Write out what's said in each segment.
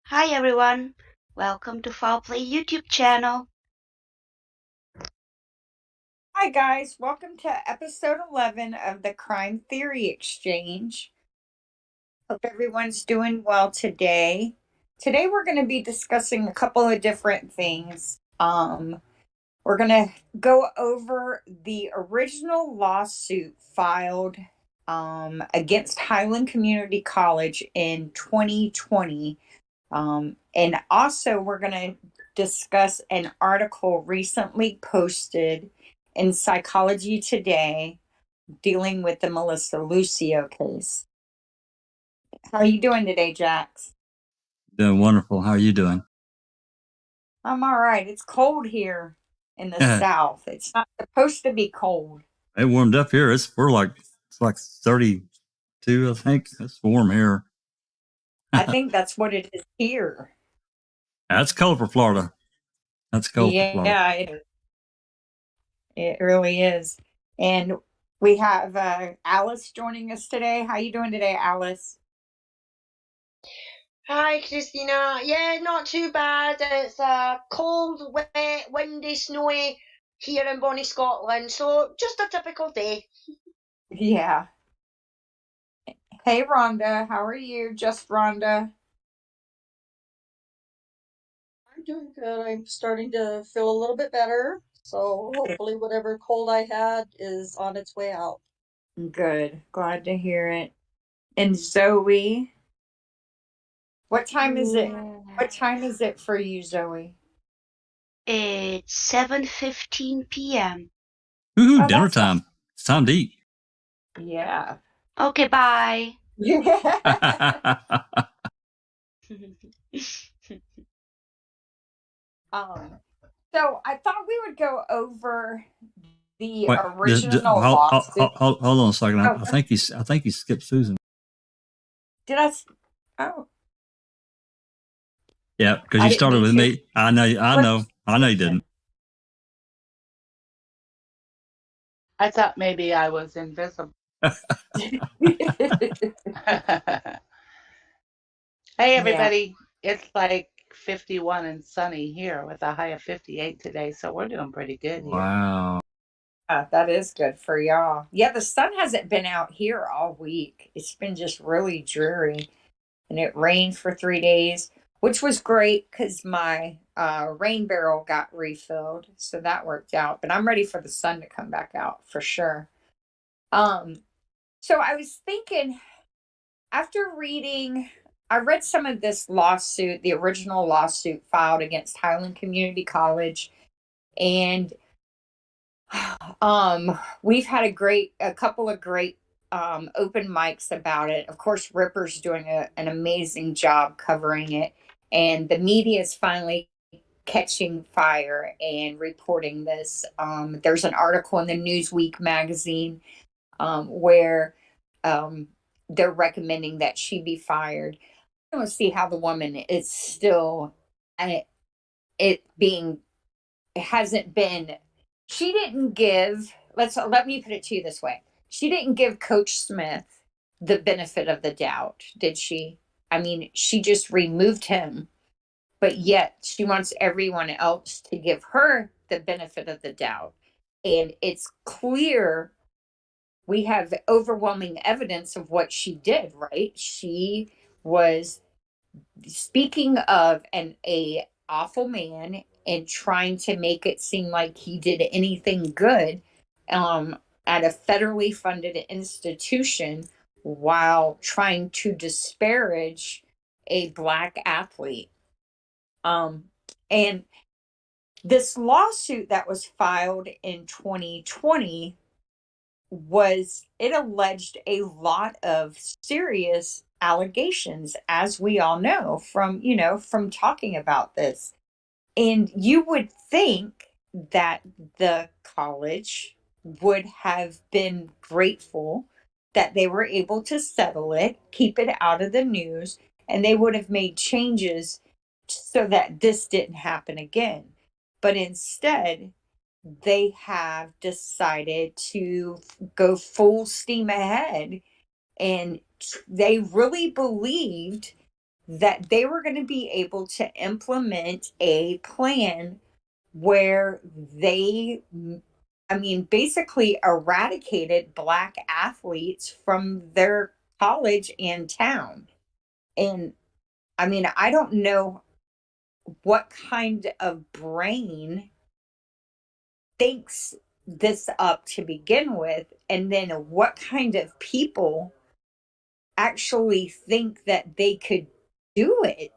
Hi everyone, welcome to Foul Play YouTube channel. Hi guys, welcome to episode 11 of the Crime Theory Exchange. Hope everyone's doing well today. Today we're going to be discussing a couple of different things. We're going to go over the original lawsuit filed against Highland Community College in 2020. And also we're going to discuss an article recently posted in Psychology Today dealing with the Melissa Lucio case. How are you doing today, Jax? Doing wonderful. How are you doing? I'm all right. It's cold here in the South. It's not supposed to be cold. It warmed up here. It's like 32, I think. It's warm here. I think that's what it is here. That's cold for Florida. That's cold for Florida. Yeah, it really is. And we have Alice joining us today. How you doing today, Alice? Hi, Christina. Yeah, not too bad. It's cold, wet, windy, snowy here in Bonnie, Scotland. So just a typical day. Yeah. Hey, Rhonda. How are you? Just Rhonda. I'm doing good. I'm starting to feel a little bit better. So hopefully whatever cold I had is on its way out. Good. Glad to hear it. And Zoe, what time is it? What time is it for you, Zoe? It's 7:15 p.m. Woohoo, Oh, dinner that's time. It's time to eat. Yeah. Okay, bye. So I thought we would go over the Wait, original lawsuit. hold on a second. Oh. I think he skipped Susan. Did I? Oh. Yeah, because you started with me. I know you didn't. I thought maybe I was invisible. Hey, everybody. Yeah. It's like 51 and sunny here with a high of 58 today, so we're doing pretty good here. Wow. That is good for y'all. Yeah, the sun hasn't been out here all week. It's been just really dreary. And it rained for 3 days, which was great because my rain barrel got refilled. So that worked out. But I'm ready for the sun to come back out for sure. So I was thinking, after reading, I read some of this lawsuit, the original lawsuit filed against Highland Community College. And we've had a couple of great open mics about it. Of course, Ripper's doing an amazing job covering it, and the media is finally catching fire and reporting this. There's an article in the Newsweek magazine where they're recommending that she be fired. I don't see how the woman is still it hasn't been. She didn't give. Let me put it to you this way. She didn't give Coach Smith the benefit of the doubt, did she? I mean, she just removed him, but yet she wants everyone else to give her the benefit of the doubt. And it's clear we have overwhelming evidence of what she did, right? She was speaking of a awful man and trying to make it seem like he did anything good at a federally funded institution while trying to disparage a Black athlete. And this lawsuit that was filed in 2020 it alleged a lot of serious allegations, as we all know from talking about this. And you would think that the college would have been grateful that they were able to settle it, keep it out of the news, and they would have made changes so that this didn't happen again. But instead, they have decided to go full steam ahead, and they really believed that they were going to be able to implement a plan where they, I mean, basically eradicated Black athletes from their college and town. And I mean, I don't know what kind of brain thinks this up to begin with, and then what kind of people actually think that they could do it.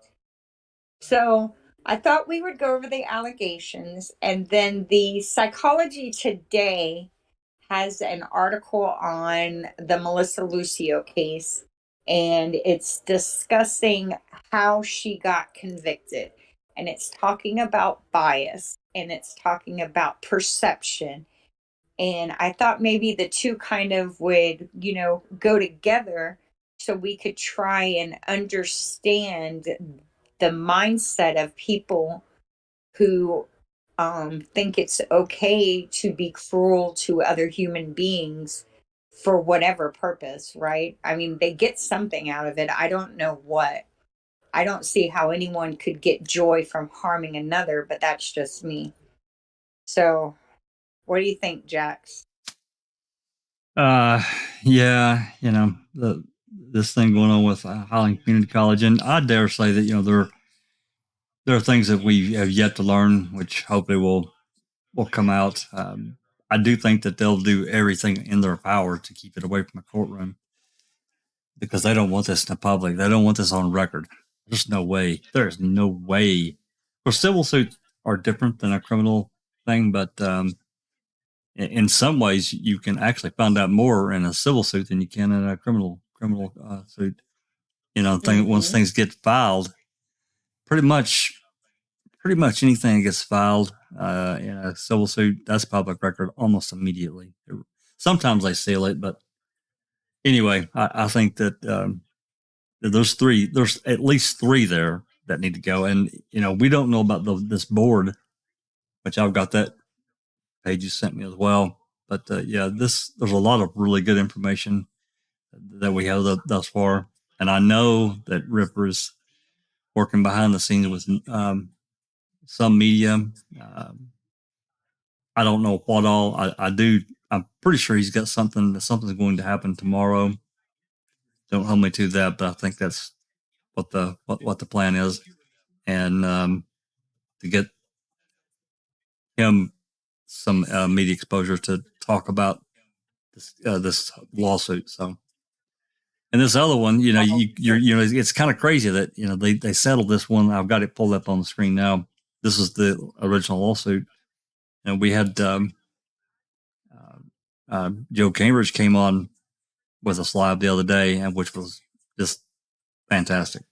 So I thought we would go over the allegations, and then the Psychology Today has an article on the Melissa Lucio case, and it's discussing how she got convicted. And it's talking about bias, and it's talking about perception. And I thought maybe the two kind of would, go together so we could try and understand the mindset of people who think it's okay to be cruel to other human beings for whatever purpose, right? I mean, they get something out of it. I don't know what. I don't see how anyone could get joy from harming another, but that's just me. So, what do you think, Jax? Yeah, this thing going on with Highland Community College, and I dare say that there are things that we have yet to learn, which hopefully will come out. I do think that they'll do everything in their power to keep it away from the courtroom because they don't want this in the public. They don't want this on record. There's no way. There's no way. Well, civil suits are different than a criminal thing, but in some ways, you can actually find out more in a civil suit than you can in a criminal suit. Once things get filed, pretty much anything that gets filed in a civil suit, that's public record almost immediately. Sometimes they seal it, but anyway, I think that there's at least three there that need to go. And, we don't know about this board, which I've got that page you sent me as well. But there's a lot of really good information that we have thus far. And I know that Ripper is working behind the scenes with some media. I don't know what all. I'm pretty sure he's got something's going to happen tomorrow. Don't hold me to that, but I think that's what the plan is, and to get him some media exposure to talk about this lawsuit. So, and this other one, it's kind of crazy that they settled this one. I've got it pulled up on the screen now. This is the original lawsuit, and we had Joe Cambridge came on with us live the other day, and which was just fantastic.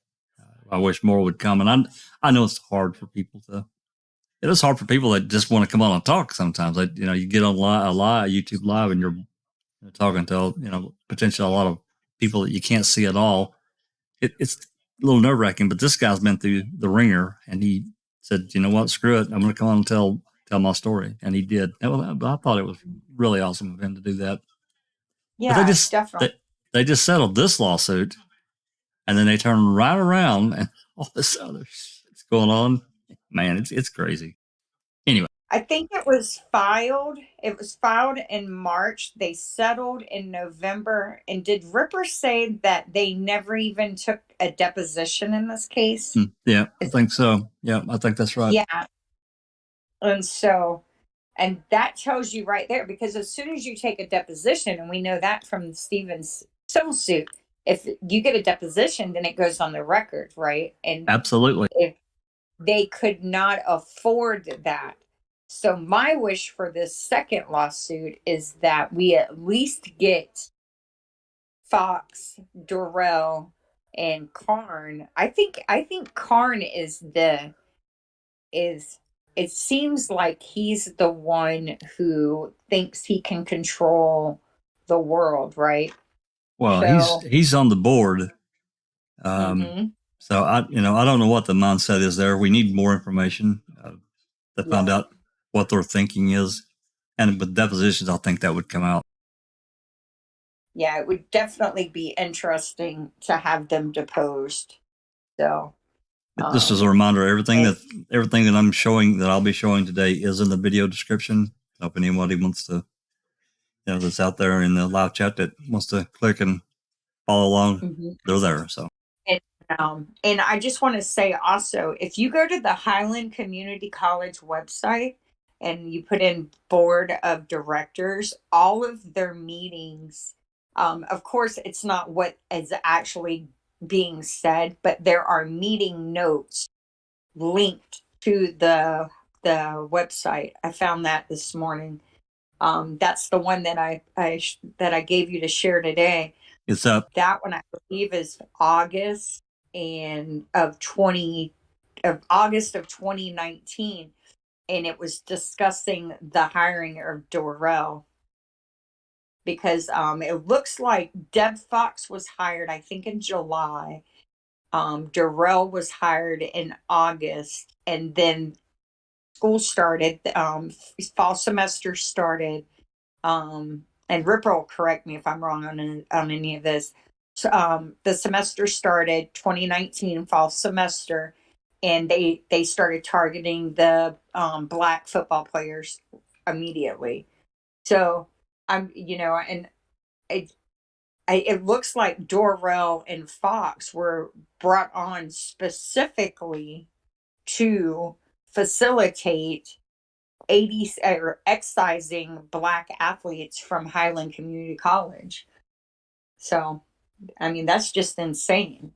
I wish more would come, and I know it's hard for people to. It is hard for people that just want to come on and talk. Sometimes, you get on a YouTube live, and you're talking to potentially a lot of people that you can't see at all. It's a little nerve wracking, but this guy's been through the ringer, and he said, "You know what? Screw it. I'm going to come on and tell my story," and he did. I thought it was really awesome of him to do that. Yeah, but definitely. They just settled this lawsuit, and then they turn right around, and all this other shit's going on. Man, it's crazy. Anyway, I think it was filed. It was filed in March. They settled in November. And did Ripper say that they never even took a deposition in this case? Yeah, I think so. Yeah, I think that's right. Yeah. And that tells you right there, because as soon as you take a deposition, and we know that from Stephen's civil suit, if you get a deposition, then it goes on the record, right? And absolutely. If they could not afford that. So my wish for this second lawsuit is that we at least get Fox, Dorrell, and Karn. I think Karn it seems like he's the one who thinks he can control the world, right? Well, he's on the board. So I don't know what the mindset is there. We need more information to find out what their thinking is, and with depositions, I think that would come out. Yeah, it would definitely be interesting to have them deposed. So just as a reminder, everything that I'm showing, that I'll be showing today, is in the video description. So if anybody wants to, that's out there in the live chat that wants to click and follow along, they're there. So. And I just want to say also, if you go to the Highland Community College website and you put in board of directors, all of their meetings, of course, it's not what is actually being said, but there are meeting notes linked to the website. I found that this morning. That's the one that I gave you to share today. It's up. That one I believe is August of 2019, and it was discussing the hiring of Dorrell, because it looks like Deb Fox was hired, I think, in July. Dorrell was hired in August, and then school started. Fall semester started. And Ripper will correct me if I'm wrong on any of this. So, the semester started 2019 fall semester, and they started targeting the black football players immediately. So I'm, and it looks like Dorrell and Fox were brought on specifically to facilitate excising black athletes from Highland Community College. So, I mean, that's just insane.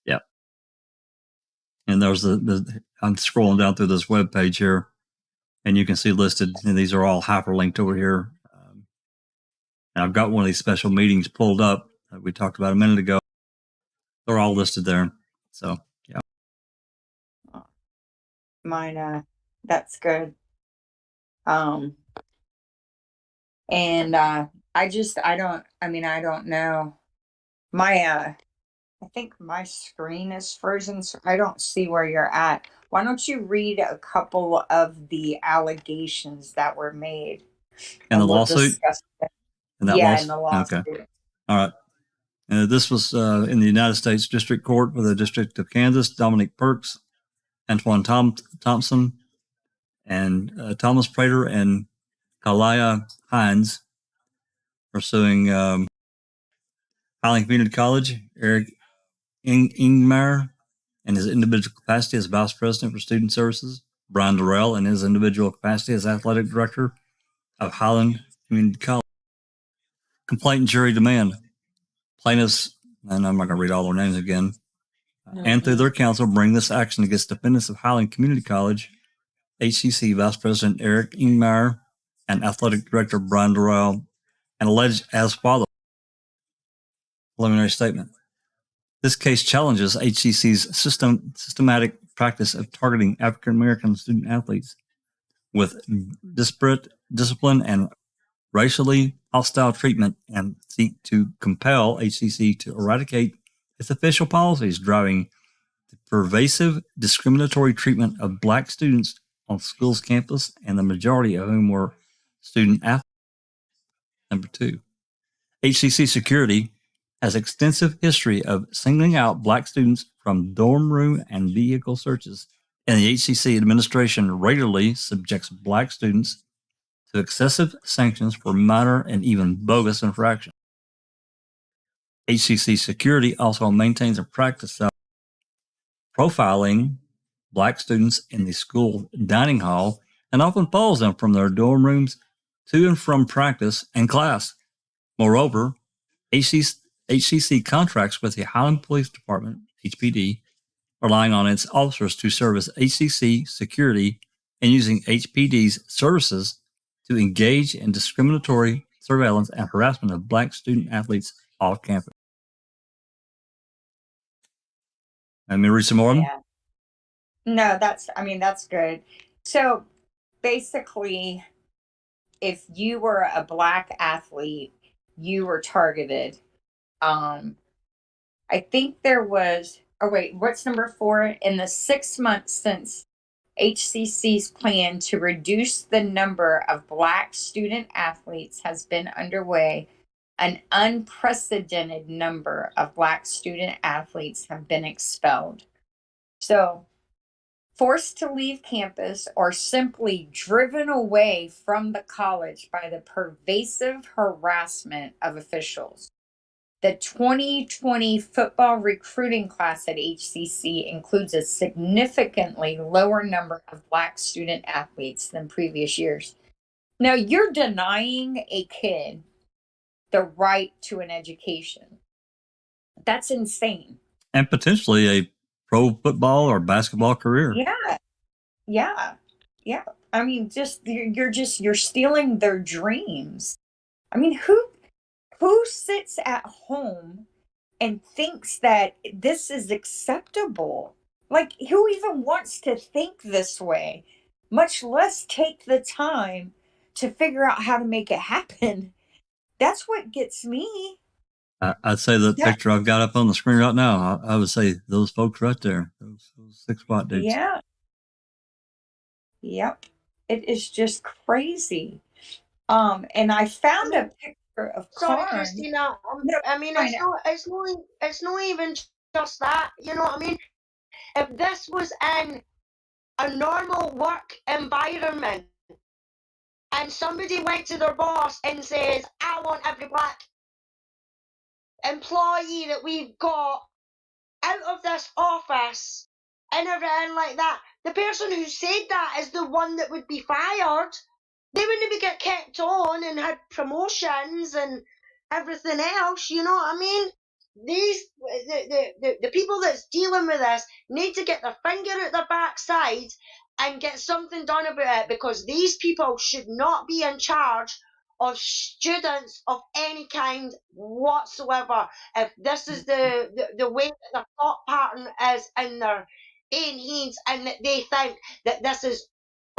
Yeah. And there's I'm scrolling down through this web page here, and you can see listed, and these are all hyperlinked over here. And I've got one of these special meetings pulled up that we talked about a minute ago. They're all listed there. So, yeah. Mine, that's good. And I don't know. I think my screen is frozen, so I don't see where you're at. Why don't you read a couple of the allegations that were made? In the lawsuit? In the lawsuit. Okay. All right. This was in the United States District Court for the District of Kansas. Dominic Perks, Antoine Thompson, and Thomas Prater and Kalaya Hines are suing Highland Community College, Eric Ingmar in his individual capacity as Vice President for Student Services, Brian Durrell in his individual capacity as Athletic Director of Highland Community College. Complaint and jury demand. Plaintiffs, and I'm not going to read all their names again, and through their counsel bring this action against defendants of Highland Community College, HCC Vice President Eric Ingmar, and Athletic Director Brian Durrell, and alleged as follows. Preliminary statement. This case challenges HCC's systematic practice of targeting African American student athletes with disparate discipline and racially hostile treatment, and seek to compel HCC to eradicate its official policies driving the pervasive discriminatory treatment of black students on school's campus, and the majority of whom were student athletes. Number 2, HCC security has extensive history of singling out black students from dorm room and vehicle searches, and the HCC administration regularly subjects black students to excessive sanctions for minor and even bogus infractions. HCC security also maintains a practice of profiling black students in the school dining hall and often follows them from their dorm rooms to and from practice and class. Moreover, HCC contracts with the Highland Police Department, HPD, relying on its officers to serve as HCC security and using HPD's services to engage in discriminatory surveillance and harassment of black student athletes off campus. Let me read some more. Yeah. No, that's good. So basically, if you were a black athlete, you were targeted. I think there was, what's number 4? In the 6 months since HCC's plan to reduce the number of black student athletes has been underway, an unprecedented number of black student athletes have been expelled. So, forced to leave campus or simply driven away from the college by the pervasive harassment of officials. The 2020 football recruiting class at HCC includes a significantly lower number of Black student athletes than previous years. Now, you're denying a kid the right to an education. That's insane. And potentially a pro football or basketball career. Yeah. I mean, you're stealing their dreams. I mean, who sits at home and thinks that this is acceptable? Like, who even wants to think this way, much less take the time to figure out how to make it happen? That's what gets me. I'd say the picture I've got up on the screen right now, I would say those folks right there, those 6 white dudes. Yeah. Yep. It is just crazy. And I found a picture of Sorry, Karn. Christina. I mean, it's not even just that. You know what I mean? If this was in a normal work environment and somebody went to their boss and says, I want every Black employee that we've got out of this office and everything like that, the person who said that is the one that would be fired. They wouldn't be get kept on and had promotions and everything else, you know what I mean? The people that's dealing with this need to get their finger at their backside and get something done about it, because these people should not be in charge of students of any kind whatsoever. If this is the way that their thought pattern is in their own heads, and that they think that this is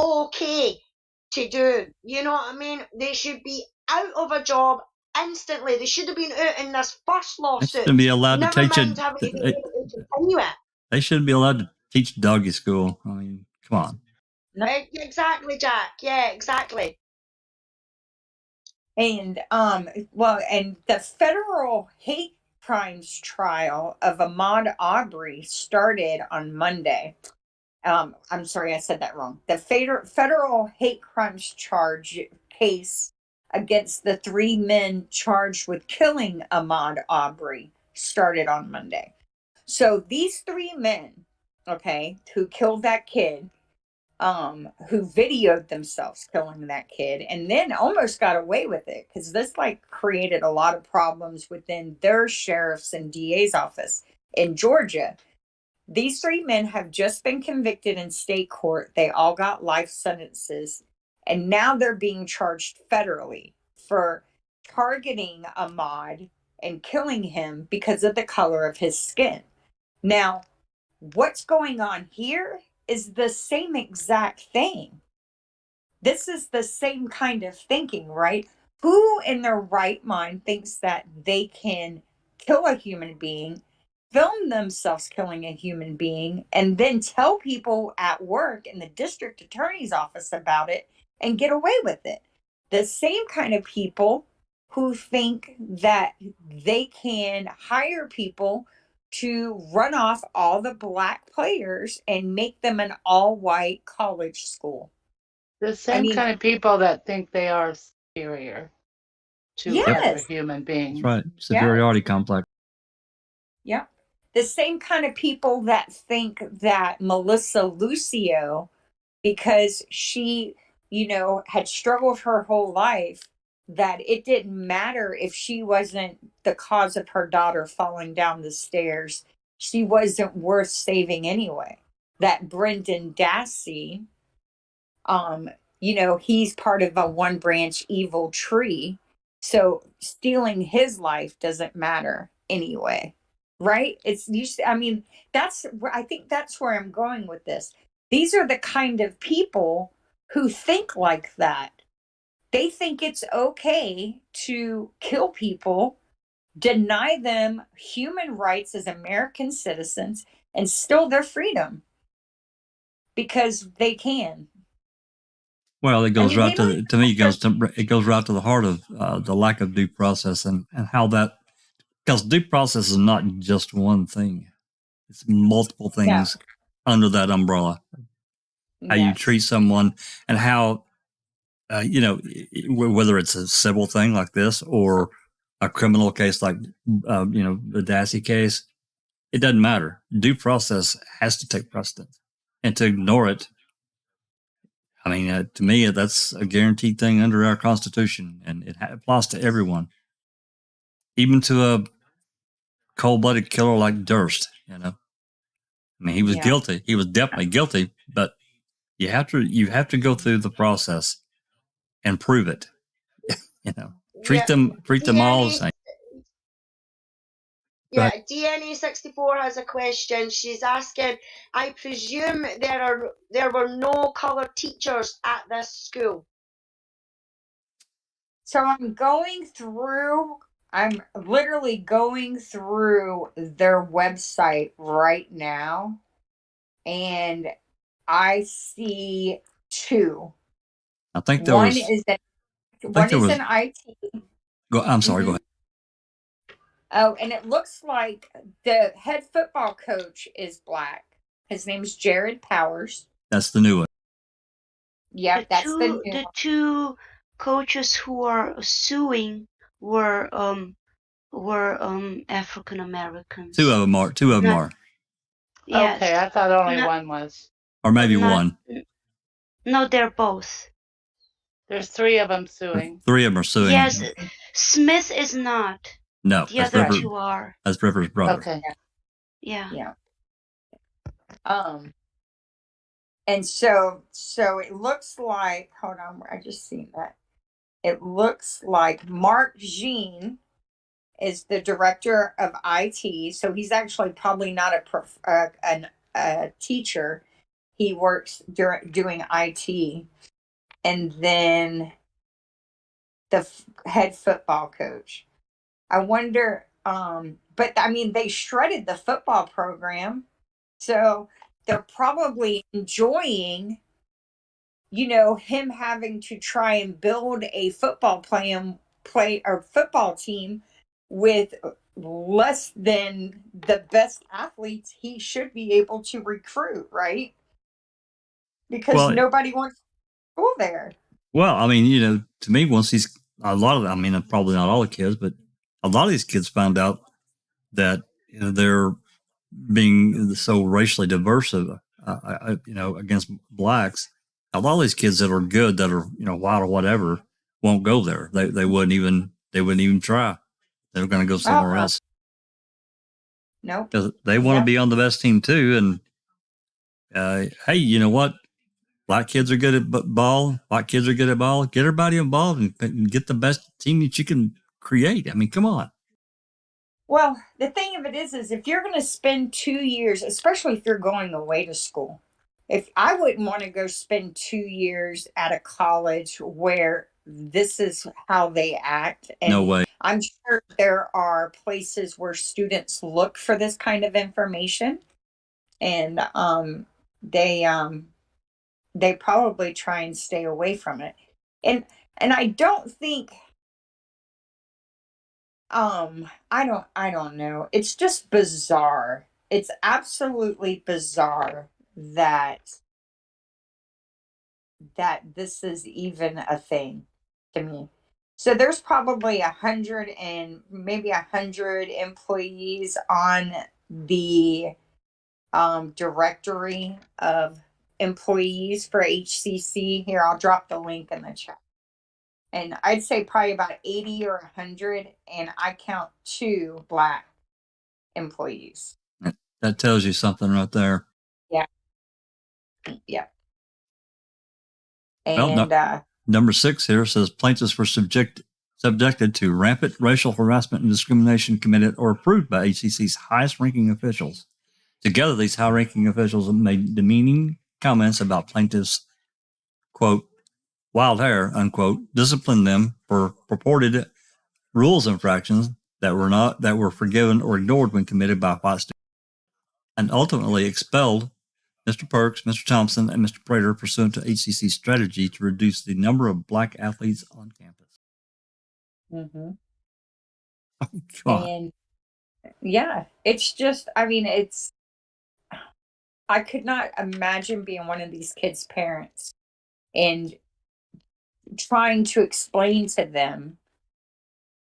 okay to do, you know what I mean? They should be out of a job instantly. They should have been out in this first lawsuit. They shouldn't be allowed to teach it. Continue it. They shouldn't be allowed to teach doggy school. I mean, come on. No. Exactly, Jack. Yeah, exactly. And and the federal hate crimes trial of Ahmaud Arbery started on Monday. I'm sorry, I said that wrong. The federal hate crimes case against the 3 men charged with killing Ahmaud Arbery started on Monday. So these 3 men, who killed that kid, who videoed themselves killing that kid and then almost got away with it, because this created a lot of problems within their sheriff's and DA's office in Georgia. These 3 men have just been convicted in state court. They all got life sentences, and now they're being charged federally for targeting Ahmaud and killing him because of the color of his skin. Now, what's going on here is the same exact thing. This is the same kind of thinking, right? Who in their right mind thinks that they can kill a human being, film themselves killing a human being, and then tell people at work in the district attorney's office about it and get away with it? The same kind of people who think that they can hire people to run off all the Black players and make them an all-white college school. The same kind of people that think they are superior to other human beings. That's right. Superiority complex. Yeah. The same kind of people that think that Melissa Lucio, because she, had struggled her whole life, that it didn't matter if she wasn't the cause of her daughter falling down the stairs. She wasn't worth saving anyway. That Brendan Dassey, he's part of a one branch evil tree. So stealing his life doesn't matter anyway. Right? I think that's where I'm going with this. These are the kind of people who think like that. They think it's okay to kill people, deny them human rights as American citizens, and steal their freedom because they can. Well, it goes right to the heart of the lack of due process and how that, because due process is not just one thing; it's multiple things under that umbrella. How you treat someone and how, whether it's a civil thing like this or a criminal case like, the Dassey case, it doesn't matter. Due process has to take precedence. And to ignore it, I mean, to me, that's a guaranteed thing under our Constitution, and it applies to everyone, even to a cold-blooded killer like Durst. I mean, he was guilty. He was definitely guilty, but you have to go through the process and prove it. Treat them all the same. Yeah, DNA 64 has a question. She's asking, I presume there were no colored teachers at this school. So I'm literally going through their website right now, and I see two. I think there one was. Is an IT. I'm sorry, go ahead. Oh, and it looks like the head football coach is black. His name is Jared Powers. That's the new one. Yeah, that's the new one. The two coaches who are suing were African Americans. Two of them are. Yes. Okay, I thought only one was. Or maybe one. No, they're both. There's 3 of them suing. 3 of them are suing. Yes, Smith is not. No, the other 2 are. That's Rivers' brother. Okay. Yeah. And so it looks like, hold on, I just seen that. It looks like Mark Jean is the director of IT. So he's actually probably not a teacher. He works doing IT. And then the head football coach. I wonder, but I mean, they shredded the football program. So they're probably enjoying, him having to try and build a football football team with less than the best athletes he should be able to recruit, right? Because nobody wants to go there. Well, I mean, to me, once probably not all the kids, but a lot of these kids found out that they're being so racially diverse, against blacks. A lot of these kids that are good, that are white or whatever, won't go there. They wouldn't even try. They're going to go somewhere else. Nope. Because they want to be on the best team too. And hey, you know what? Black kids are good at ball. White kids are good at ball. Get everybody involved and get the best team that you can create. I mean, come on. Well, the thing of it is if you're going to spend 2 years, especially if you're going away to school, if I wouldn't want to go spend 2 years at a college where this is how they act. And no way. I'm sure there are places where students look for this kind of information, and they probably try and stay away from it. And I don't think, I don't know. It's just bizarre. It's absolutely bizarre that this is even a thing to me. So there's probably 100 employees on the directory of employees for HCC. Here, I'll drop the link in the chat. And I'd say probably about 80 or 100, and I count 2 black employees. That tells you something right there. Yeah. Yeah. And number 6 here says plaintiffs were subjected to rampant racial harassment and discrimination committed or approved by HCC's highest-ranking officials. Together, these high-ranking officials made demeaning comments about plaintiffs, quote, wild hair, unquote, disciplined them for purported rules infractions that were forgiven or ignored when committed by white students, and ultimately expelled Mr. Perks, Mr. Thompson, and Mr. Prater pursuant to HCC's strategy to reduce the number of black athletes on campus. Mm-hmm. Oh, God. And yeah, it's just, I mean, it's I could not imagine being one of these kids' parents and trying to explain to them,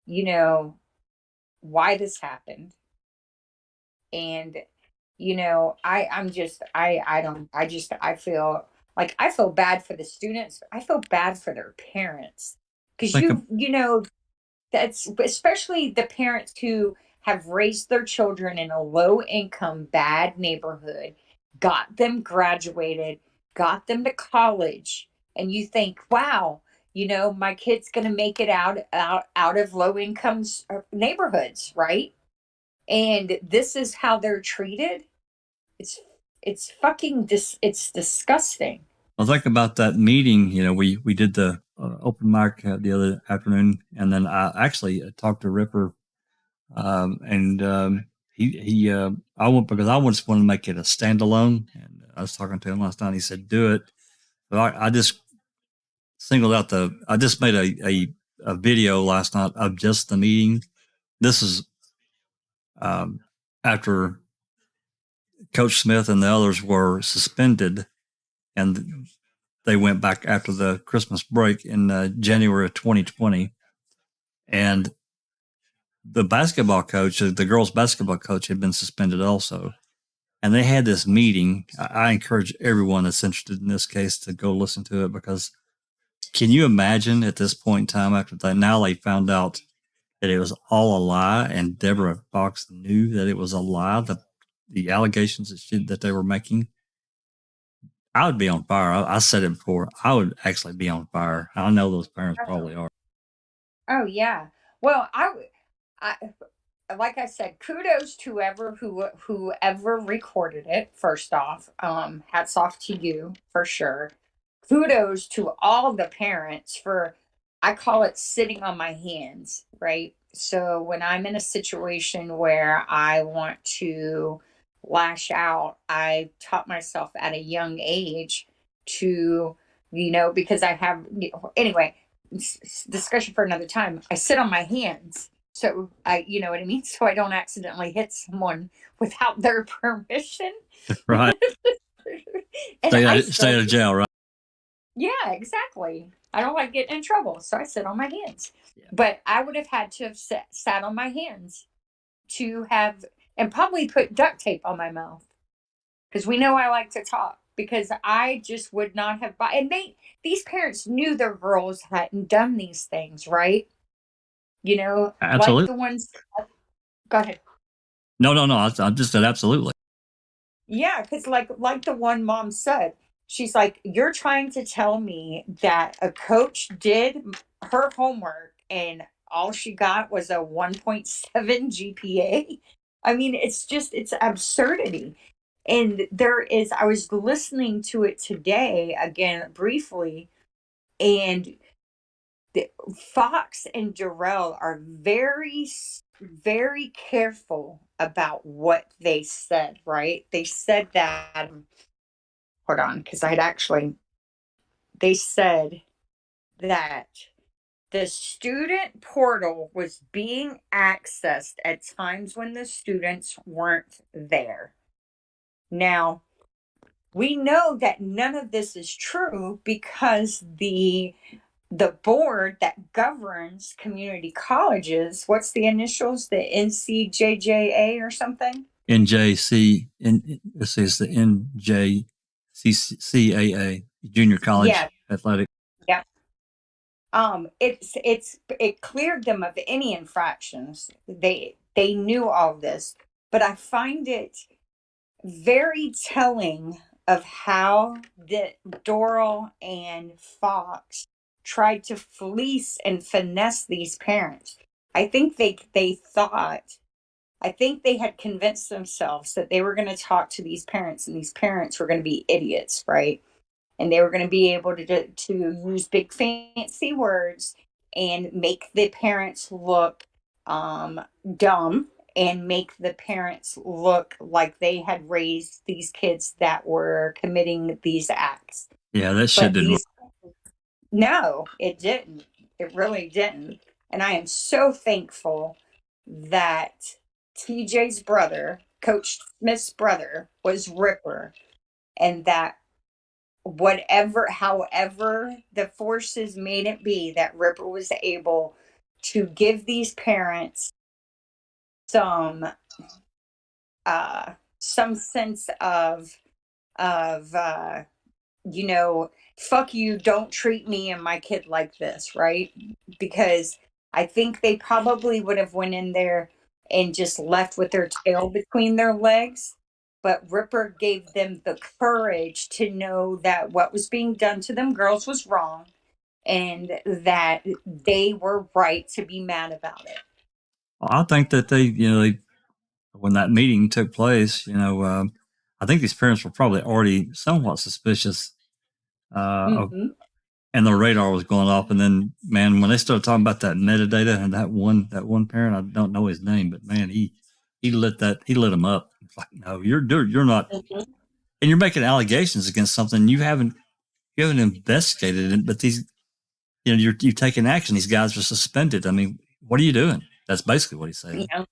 you know, why this happened. And, I feel like I feel bad for the students. I feel bad for their parents. Because Think of, that's especially the parents who have raised their children in a low income, bad neighborhood, got them graduated, got them to college, and you think, wow, my kid's going to make it out of low income neighborhoods, right? And this is how they're treated. It's fucking it's disgusting. well, think about that meeting. We did the open mic the other afternoon, and then I actually talked to Ripper, and he I went because I just wanted to make it a standalone, and I was talking to him last night. He said, "Do it." But I just singled out I just made a video last night of just the meeting. This is after Coach Smith and the others were suspended, and they went back after the Christmas break in January of 2020. And the basketball coach, the girls' basketball coach, had been suspended also. And they had this meeting. I encourage everyone that's interested in this case to go listen to it, because can you imagine at this point in time after that? Now they found out that it was all a lie, and Deborah Fox knew that it was a lie, the allegations that they were making. I would be on fire. I said it before. I would actually be on fire. I know those parents probably are. Oh yeah. Well, I like I said, kudos to whoever recorded it. First off, hats off to you for sure. Kudos to all the parents for, I call it sitting on my hands, right? So when I'm in a situation where I want to lash out, I taught myself at a young age to, because I have, anyway, discussion for another time. I sit on my hands. So you know what I mean? So I don't accidentally hit someone without their permission. Right. Stay out of jail, right? Yeah, exactly. I don't like getting in trouble, so I sit on my hands. Yeah. But I would have had to have sat on my hands to have, and probably put duct tape on my mouth, because we know I like to talk, because I just would not have and these parents knew their girls hadn't done these things, right? Absolutely. Like the ones. Go ahead. No. I just said absolutely. Yeah, because like the one mom said, she's like, you're trying to tell me that a coach did her homework and all she got was a 1.7 GPA. I mean, it's absurdity. And I was listening to it today again briefly, and Fox and Jarrell are very, very careful about what they said, right? They said that, hold on, because they said that the student portal was being accessed at times when the students weren't there. Now, we know that none of this is true, because the board that governs community colleges, what's the initials? The NCJJA or something? NJC, this is the NJCCAA, Junior College Athletic. Yeah. It cleared them of any infractions. They knew all this, but I find it very telling of how Doral and Fox tried to fleece and finesse these parents. I think they had convinced themselves that they were going to talk to these parents, and these parents were going to be idiots, right? And they were going to be able to use big fancy words and make the parents look dumb, and make the parents look like they had raised these kids that were committing these acts. Yeah, that shit didn't work. No, it didn't. It really didn't. And I am so thankful that TJ's brother, Coach Smith's brother, was Ripper, and that however the forces made it be, that Ripper was able to give these parents some sense of fuck you, don't treat me and my kid like this, right? Because I think they probably would have went in there and just left with their tail between their legs. But Ripper gave them the courage to know that what was being done to them girls was wrong, and that they were right to be mad about it. I think that when that meeting took place, I think these parents were probably already somewhat suspicious, and their radar was going off. And then, man, when they started talking about that metadata and that one parent, I don't know his name, but man, he lit them up. It's like, no, you're not, and you're making allegations against something you haven't investigated it. But these, you've taken action. These guys are suspended. I mean, what are you doing? That's basically what he's saying. Yeah.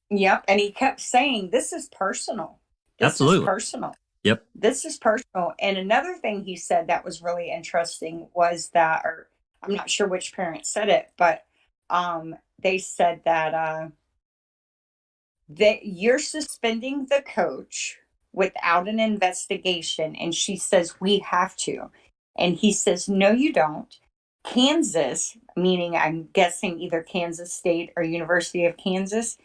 Yep. And he kept saying, this is personal. Absolutely. Is personal. Yep. This is personal. And another thing he said that was really interesting was that, or I'm not sure which parent said it, but they said that you're suspending the coach without an investigation. And she says, we have to. And he says, no, you don't. Kansas, meaning I'm guessing either Kansas State or University of Kansas,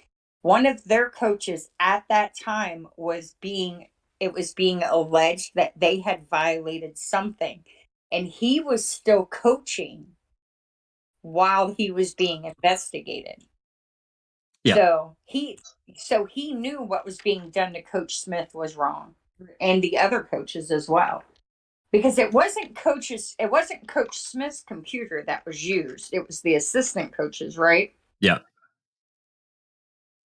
one of their coaches at that time was being alleged that they had violated something, and he was still coaching while he was being investigated. Yeah. So he knew what was being done to Coach Smith was wrong, and the other coaches as well. Because it wasn't Coach Smith's computer that was used. It was the assistant coaches, right? Yeah.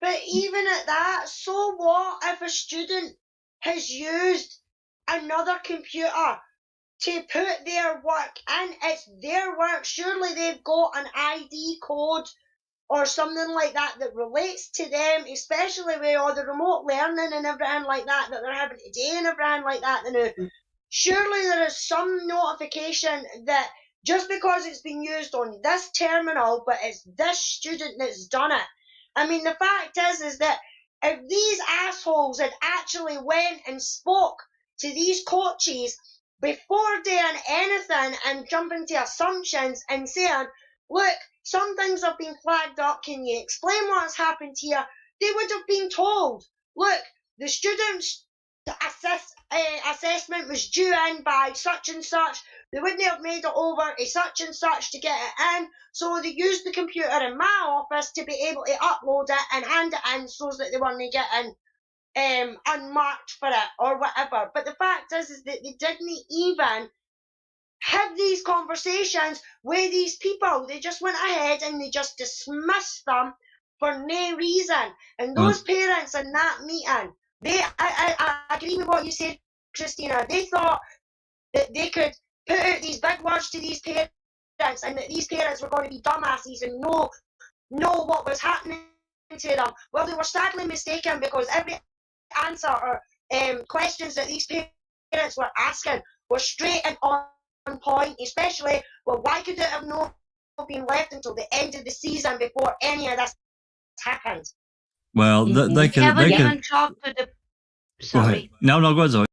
But even at that, so what if a student has used another computer to put their work in? It's their work. Surely they've got an ID code or something like that relates to them, especially with all the remote learning and everything like that they're having today and everything like that. Surely there is some notification that just because it's been used on this terminal, but it's this student that's done it. I mean, the fact is that if these assholes had actually went and spoke to these coaches before doing anything and jumping to assumptions and saying, look, some things have been flagged up, can you explain what's happened here? They would have been told, look, the students' assessment was due in by such and such. They wouldn't have made it over to such and such to get it in, so they used the computer in my office to be able to upload it and hand it in so that they weren't getting unmarked for it or whatever. But the fact is that they didn't even have these conversations with these people. They just went ahead and they just dismissed them for no reason. And those parents in that meeting, I agree with what you said, Christina. They thought that they could put out these big words to these parents and that these parents were going to be dumbasses and know what was happening to them. Well, they were sadly mistaken, because every answer or questions that these parents were asking were straight and on point, especially, well, why could it have not been left until the end of the season before any of this happened? Well, they haven't even talked to the. Sorry. No, go ahead, Zoe.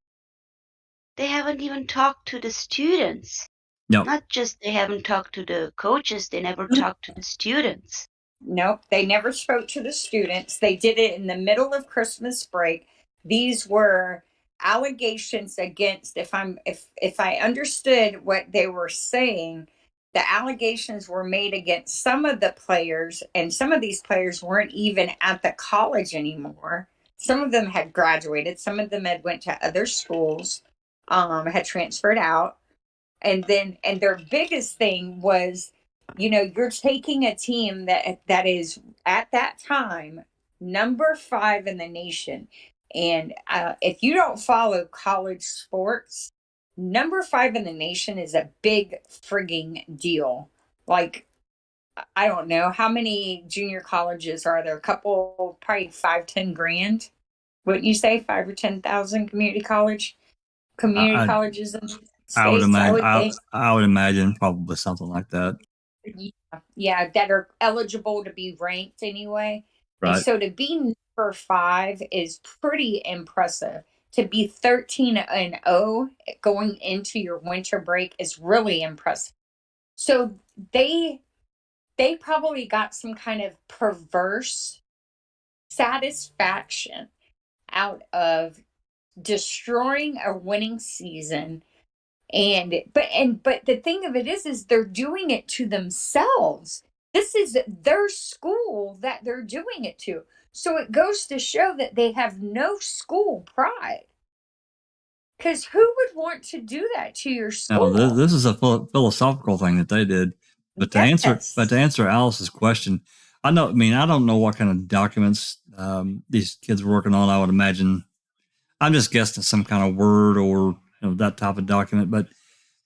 They haven't even talked to the students. No. Not just they haven't talked to the coaches, they never talked to the students. Nope, they never spoke to the students. They did it in the middle of Christmas break. These were allegations against, if I understood what they were saying, the allegations were made against some of the players, and some of these players weren't even at the college anymore. Some of them had graduated, some of them had went to other schools, had transferred out. And their biggest thing was, you're taking a team that is at that time number 5 in the nation. And if you don't follow college sports, number 5 in the nation is a big frigging deal. Like, I don't know, how many junior colleges are there? A couple, probably 5-10 grand. Wouldn't you say 5 or 10,000 community college? community I, colleges in the I would states, I imagine. would think. I would imagine probably something like that. Yeah, that are eligible to be ranked anyway. And Right. so to be number 5 is pretty impressive. To be 13-0 going into your winter break is really impressive. So they probably got some kind of perverse satisfaction out of destroying a winning season. But the thing of it is they're doing it to themselves. This is their school that they're doing it to. So it goes to show that they have no school pride. Because who would want to do that to your No, school? this is a philosophical thing that they did. But to answer Alice's question, I don't know what kind of documents these kids were working on. I would imagine, I'm just guessing some kind of Word or that type of document. But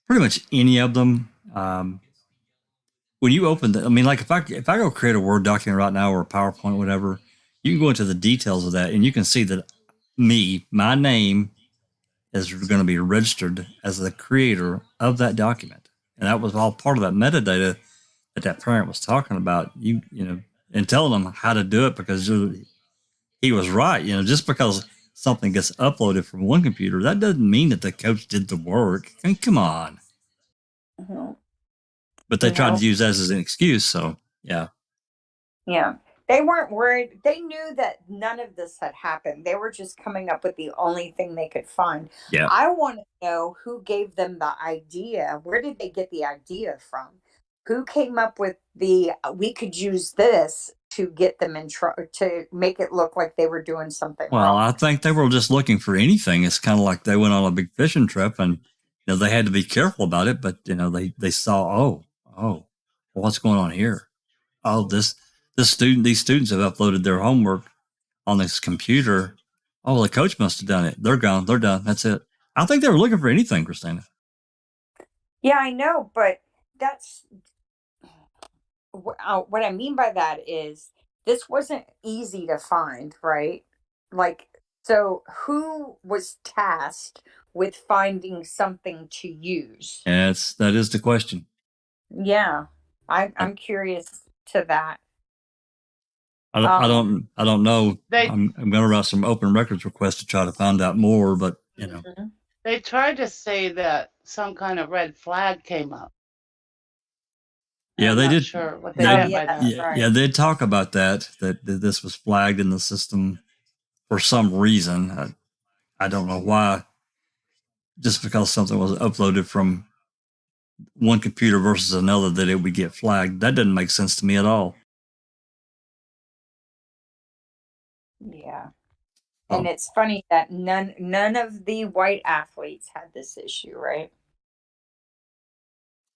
pretty much any of them, when you open like if I go create a Word document right now or a PowerPoint, whatever, you can go into the details of that and you can see that my name is going to be registered as the creator of that document. And that was all part of that metadata that parent was talking about, and telling them how to do it, because he was right. Just because something gets uploaded from one computer, that doesn't mean that the coach did the work. I mean, come on. Mm-hmm. But they tried to use that as an excuse. So, yeah. Yeah. They weren't worried. They knew that none of this had happened. They were just coming up with the only thing they could find. Yeah. I want to know who gave them the idea. Where did they get the idea from? Who came up with we could use this to get them to make it look like they were doing something wrong? I think they were just looking for anything. It's kind of like they went on a big fishing trip and they had to be careful about it, but they saw, what's going on here? Oh, these students have uploaded their homework on this computer. Oh, the coach must have done it. They're gone. They're done. That's it. I think they were looking for anything, Christina. Yeah, I know, but that's what I mean by that is this wasn't easy to find, right? Like, so who was tasked with finding something to use? Yes, that is the question. Yeah, I'm curious to that. I don't know. I'm going to write some open records requests to try to find out more, but They tried to say that some kind of red flag came up. Yeah, I'm they not did. sure what they meant by that. Yeah, they'd talk about that this was flagged in the system for some reason. I don't know why. Just because something was uploaded from one computer versus another, that it would get flagged. That doesn't make sense to me at all. Yeah. And it's funny that none of the white athletes had this issue, right?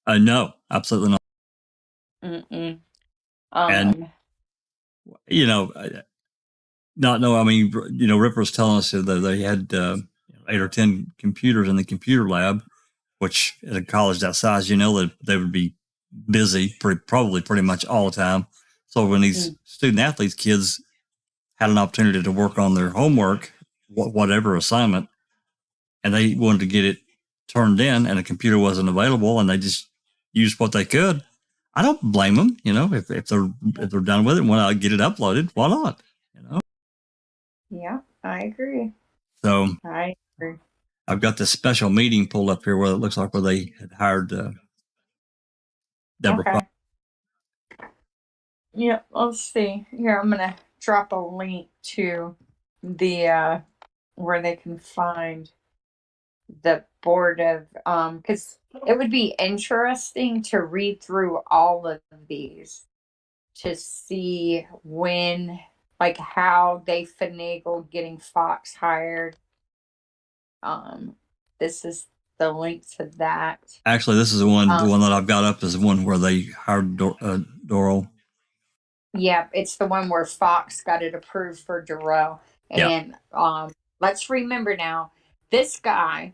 No, absolutely not. Mm-mm. And Ripper was telling us that they had 8 or 10 computers in the computer lab, which at a college that size, that they would be busy probably pretty much all the time. So when these student athletes kids had an opportunity to work on their homework, whatever assignment, and they wanted to get it turned in and a computer wasn't available and they just used what they could, I don't blame them. If they're done with it and want to get it uploaded, why not? Yeah, I agree. So I agree. I've got this special meeting pulled up here where it looks like where they had hired Deborah. Okay. Yeah, let's see. Here, I'm gonna drop a link to the where they can find the board of because it would be interesting to read through all of these to see how they finagled getting Fox hired. This is the link to that. Actually, this is the one that I've got up is the one where they hired Doral. Yeah, it's the one where Fox got it approved for Durrell. And let's remember now, this guy,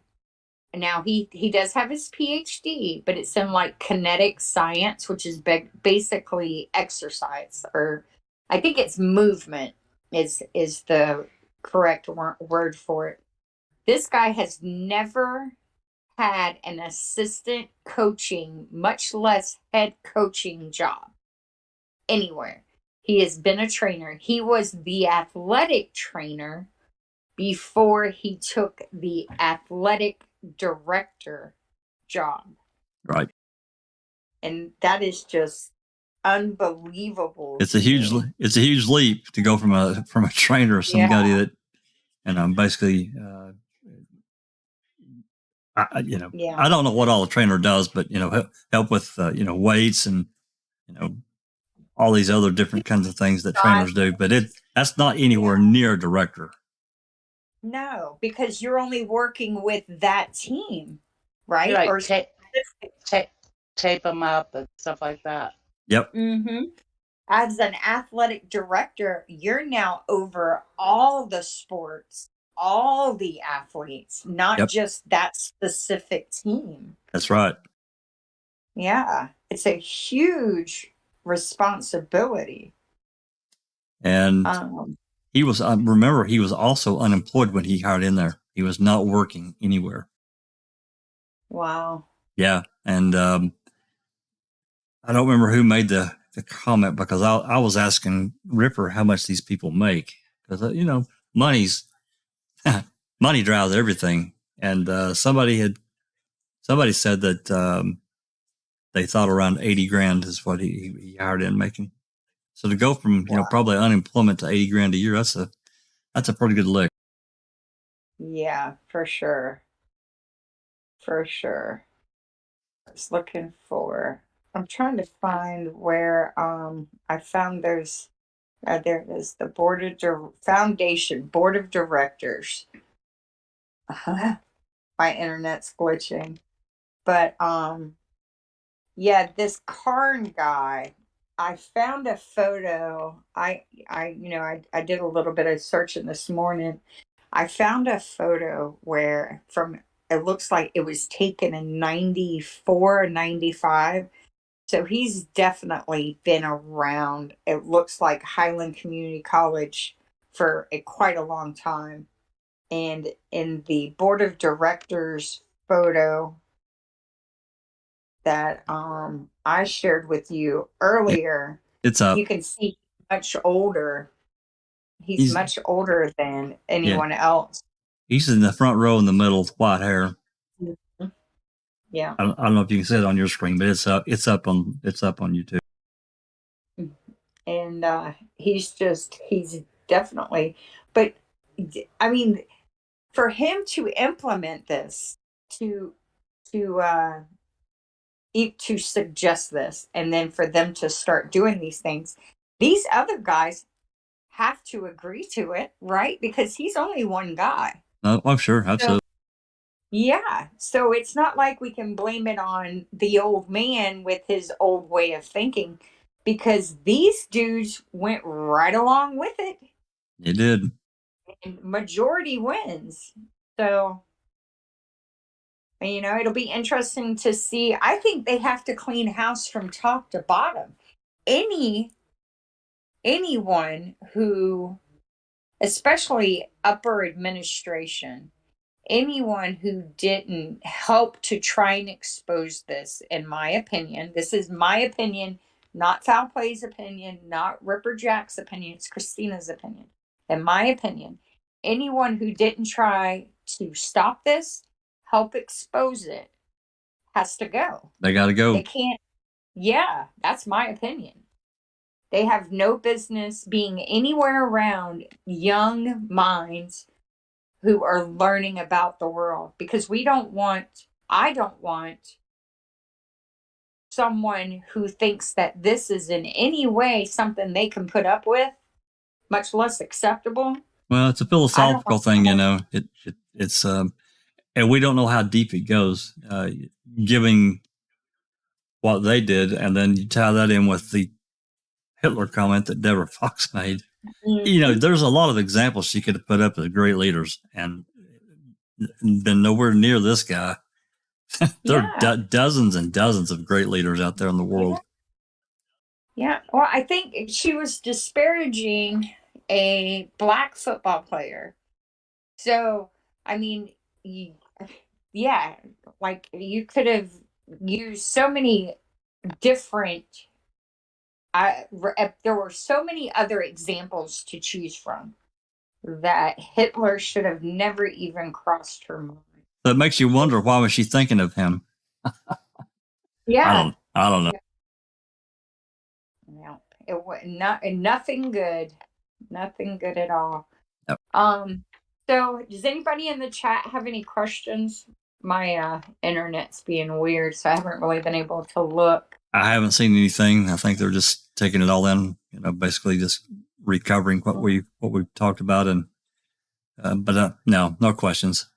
now he does have his PhD, but it's in kinetic science, which is basically exercise, or I think it's movement is the correct word for it. This guy has never had an assistant coaching, much less head coaching job anywhere. He has been a trainer. He was the athletic trainer before he took the athletic director job. Right. And that is just unbelievable. It's a huge leap to go from a trainer, somebody that, basically, I don't know what all a trainer does, but help with weights and all these other different kinds of things that trainers do. But that's not anywhere near a director. No, because you're only working with that team, right? Like or tape them up and stuff like that. Yep. Mm-hmm. As an athletic director, you're now over all the sports, all the athletes, not just that specific team. That's right. Yeah, it's a huge responsibility. And he was, remember, he was also unemployed when he hired in there. He was not working anywhere. Wow. Yeah. And I don't remember who made the comment, because I was asking Ripper how much these people make, because money drives everything. And somebody said that they thought around 80 grand is what he hired in making. So to go from probably unemployment to 80 grand a year, that's a pretty good lick. Yeah, for sure. For sure. I was looking for. I'm trying to find where I found there it is, the foundation board of directors. My internet's glitching, but this Karn guy. I found a photo. I did a little bit of searching this morning. I found a photo where it looks like it was taken in 94, 95. So he's definitely been around. It looks like Highland Community College for quite a long time. And in the board of directors photo that I shared with you earlier, it's up. You can see much older. He's much older than anyone else. He's in the front row in the middle with white hair. Mm-hmm. Yeah. I don't know if you can see it on your screen, but it's up. It's up on YouTube. And he's definitely. But I mean, for him to implement this, to suggest this, and then for them to start doing these things, these other guys have to agree to it, right? Because he's only one guy. Oh, sure. Absolutely. So it's not like we can blame it on the old man with his old way of thinking, because these dudes went right along with it. They did. And majority wins. So, it'll be interesting to see. I think they have to clean house from top to bottom. Anyone who, especially upper administration, anyone who didn't help to try and expose this, in my opinion, this is my opinion, not Foul Play's opinion, not Ripper Jack's opinion, it's Christina's opinion. In my opinion, anyone who didn't try to stop this, help expose it, has to go. They got to go. They can't. Yeah, that's my opinion. They have no business being anywhere around young minds who are learning about the world, because I don't want someone who thinks that this is in any way something they can put up with, much less acceptable. Well, it's a philosophical thing, it's and we don't know how deep it goes, giving what they did, and then you tie that in with the Hitler comment that Deborah Fox made. Mm-hmm. There's a lot of examples she could have put up as great leaders, and been nowhere near this guy. There are dozens and dozens of great leaders out there in the world. Yeah. Well, I think she was disparaging a black football player. So, yeah, like you could have used so many different. There were so many other examples to choose from that Hitler should have never even crossed her mind. So it makes you wonder, why was she thinking of him? Yeah. I don't know. No, it was nothing good. Nothing good at all. Yep. So does anybody in the chat have any questions? My internet's being weird, so I haven't really been able to look. I haven't seen anything. I think they're just taking it all in, basically just recovering what we've talked about, and but no questions.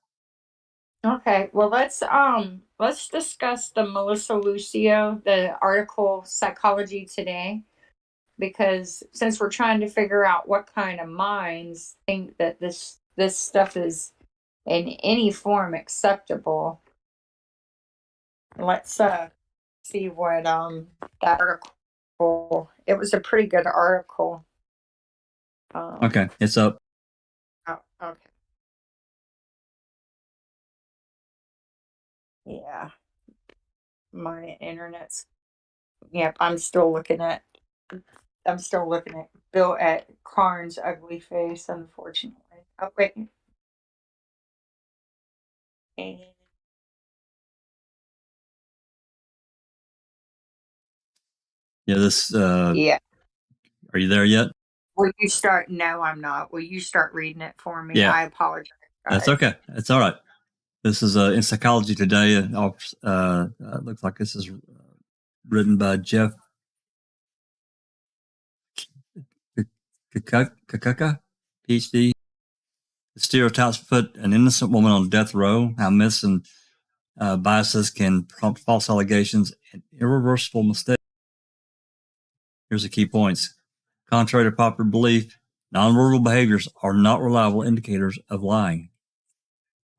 Okay, well let's discuss the Melissa Lucio, the article Psychology Today, because since we're trying to figure out what kind of minds think that this stuff is in any form acceptable, let's see what that article. It was a pretty good article. Okay, it's up. Oh, okay. Yeah, my internet's. Yep, I'm still looking at Bill at Karn's ugly face, unfortunately. Oh wait. And Yeah, this. yeah. Are you there yet? Will you start? No, I'm not. Will you start reading it for me? Yeah. I apologize. That's okay. It's all right. This is in Psychology Today. Looks like this is written by Jeff Kakuka, PhD. The stereotypes put an innocent woman on death row. How myths and biases can prompt false allegations and irreversible mistakes. Here's the key points. Contrary to popular belief, nonverbal behaviors are not reliable indicators of lying.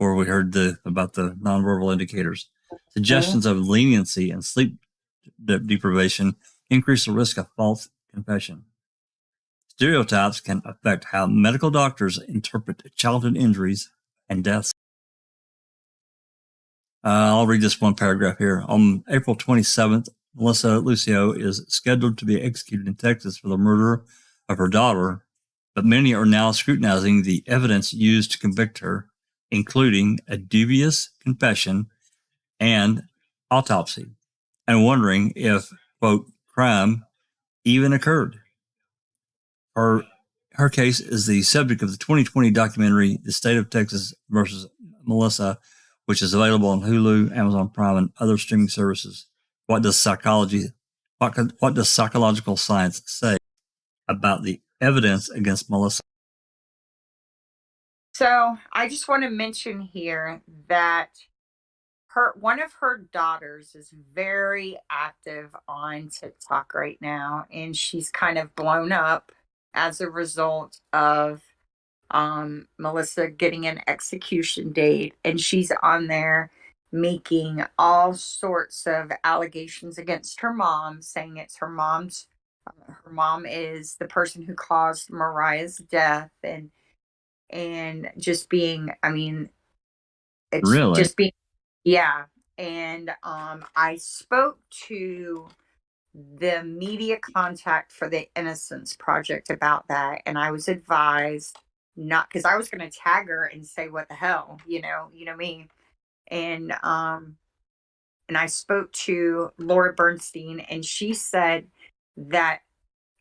Or we heard about the nonverbal indicators. Suggestions of leniency and sleep deprivation increase the risk of false confession. Stereotypes can affect how medical doctors interpret childhood injuries and deaths. I'll read this one paragraph here. On April 27th, Melissa Lucio is scheduled to be executed in Texas for the murder of her daughter, but many are now scrutinizing the evidence used to convict her, including a dubious confession and autopsy, and wondering if, quote, crime even occurred. Her case is the subject of the 2020 documentary, The State of Texas versus Melissa, which is available on Hulu, Amazon Prime, and other streaming services. What does psychological science say about the evidence against Melissa? So I just want to mention here that one of her daughters is very active on TikTok right now, and she's kind of blown up as a result of Melissa getting an execution date, and she's on there making all sorts of allegations against her mom, saying it's her mom is the person who caused Mariah's death, and just being, I mean, it's really? just being, yeah. And I spoke to the media contact for the Innocence Project about that, and I was advised not, because I was going to tag her and say, what the hell, you know me. And I spoke to Laura Bernstein, and she said that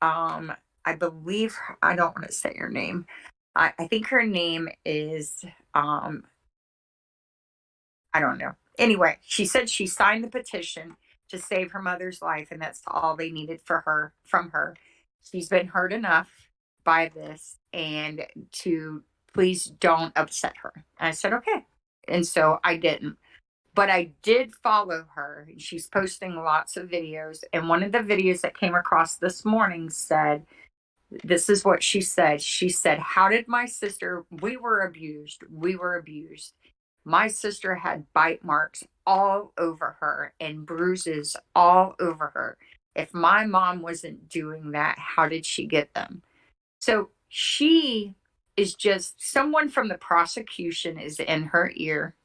I believe, I don't want to say her name. I think her name is I don't know. Anyway, she said she signed the petition to save her mother's life, and that's all they needed from her. She's been hurt enough by this, and to please don't upset her. And I said, okay. And so I didn't. But I did follow her. She's posting lots of videos. And one of the videos that came across this morning said, this is what she said. She said, how did my sister, we were abused. My sister had bite marks all over her and bruises all over her. If my mom wasn't doing that, how did she get them? So she is just someone from the prosecution is in her ear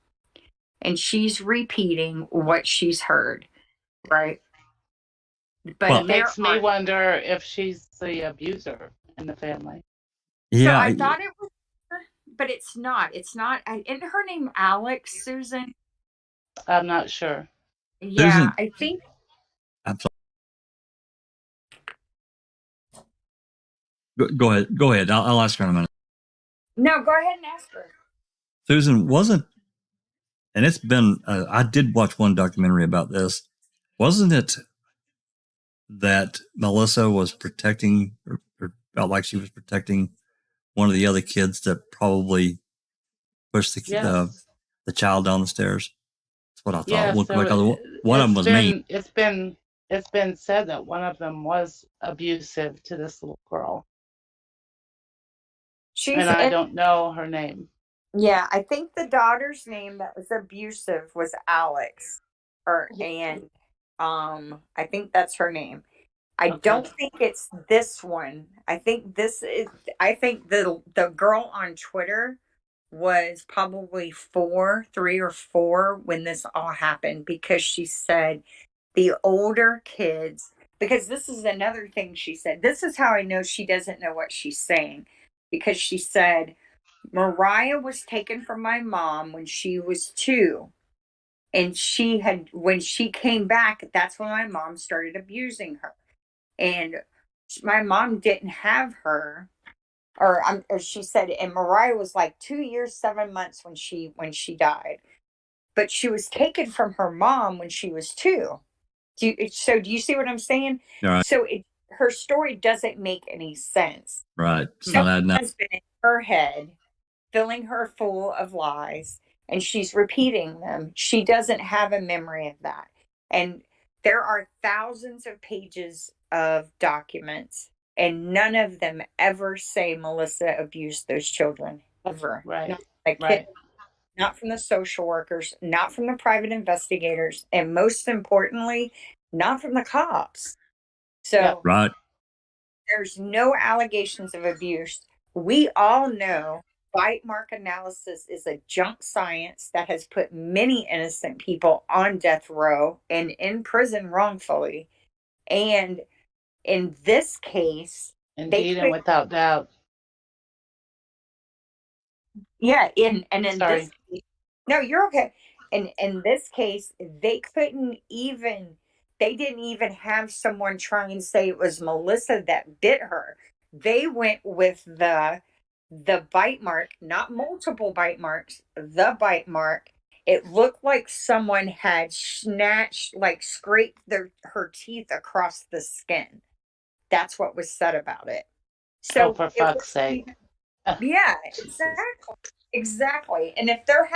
and she's repeating what she's heard, right? But Well, It makes me wonder if she's the abuser in the family. So yeah, I thought it was her, but it's not. It's not. Isn't her name Alex, Susan? I'm not sure. Yeah, Susan, I think. I'm sorry. Go ahead. Go ahead. I'll ask her in a minute. No, go ahead and ask her. Susan, wasn't, and it's been, I did watch one documentary about this. Wasn't it that Melissa was protecting, or felt like she was protecting one of the other kids that probably pushed Yes. the child down the stairs? That's what I thought. Yeah, so Because one of them was mean. it's been said that one of them was abusive to this little girl. And I don't know her name. Yeah, I think the daughter's name that was abusive was Alex, and I think that's her name. I Okay. don't think it's this one. I think the girl on Twitter was probably 3 or 4 when this all happened, because she said the older kids, because this is another thing she said. This is how I know she doesn't know what she's saying, because she said Mariah was taken from my mom when she was 2. And when she came back, that's when my mom started abusing her. And my mom didn't have her, or she said, and Mariah was like 2 years, 7 months when she died. But she was taken from her mom when she was 2. Do you see what I'm saying? Right. So her story doesn't make any sense. Right. Something has been in her head, filling her full of lies, and she's repeating them. She doesn't have a memory of that. And there are thousands of pages of documents, and none of them ever say Melissa abused those children. Ever. Right. Not the kid, not from the social workers, not from the private investigators, and most importantly, not from the cops. So right. There's no allegations of abuse. We all know bite mark analysis is a junk science that has put many innocent people on death row and in prison wrongfully. And in this case, Indeed, and without doubt. Yeah, Sorry. no, you're okay. In this case, they didn't even have someone try and say it was Melissa that bit her. They went with the bite mark, not multiple bite marks, the bite mark. It looked like someone had scraped her teeth across the skin. That's what was said about it. So for fuck's sake. Yeah, exactly. And if they're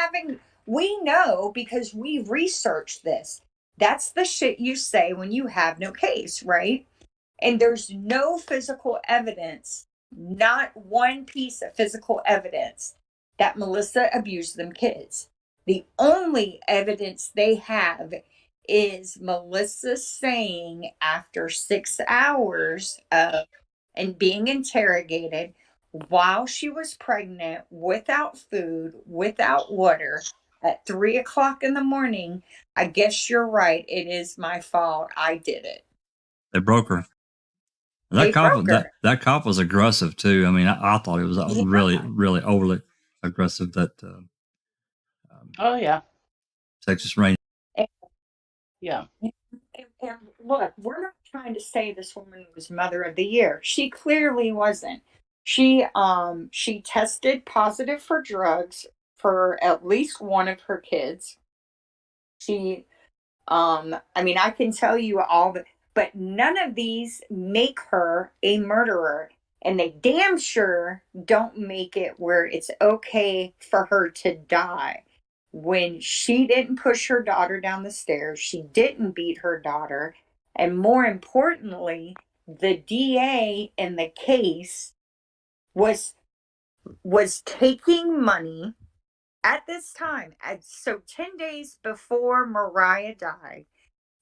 we know, because we researched this. That's the shit you say when you have no case, right? And there's no physical evidence, not one piece of physical evidence that Melissa abused them kids. The only evidence they have is Melissa saying after 6 hours of and being interrogated while she was pregnant, without food, without water, at 3 o'clock in the morning, I guess you're right. It is my fault. I did it. They broke her. That cop was aggressive too. I mean, I thought it was really, really overly aggressive. Oh yeah, Texas Ranger. Yeah. And look, we're not trying to say this woman was Mother of the Year. She clearly wasn't. She tested positive for drugs for at least one of her kids. I can tell you all but none of these make her a murderer. And they damn sure don't make it where it's okay for her to die. When she didn't push her daughter down the stairs, she didn't beat her daughter. And more importantly, the DA in the case was taking money at this time. So 10 days before Mariah died,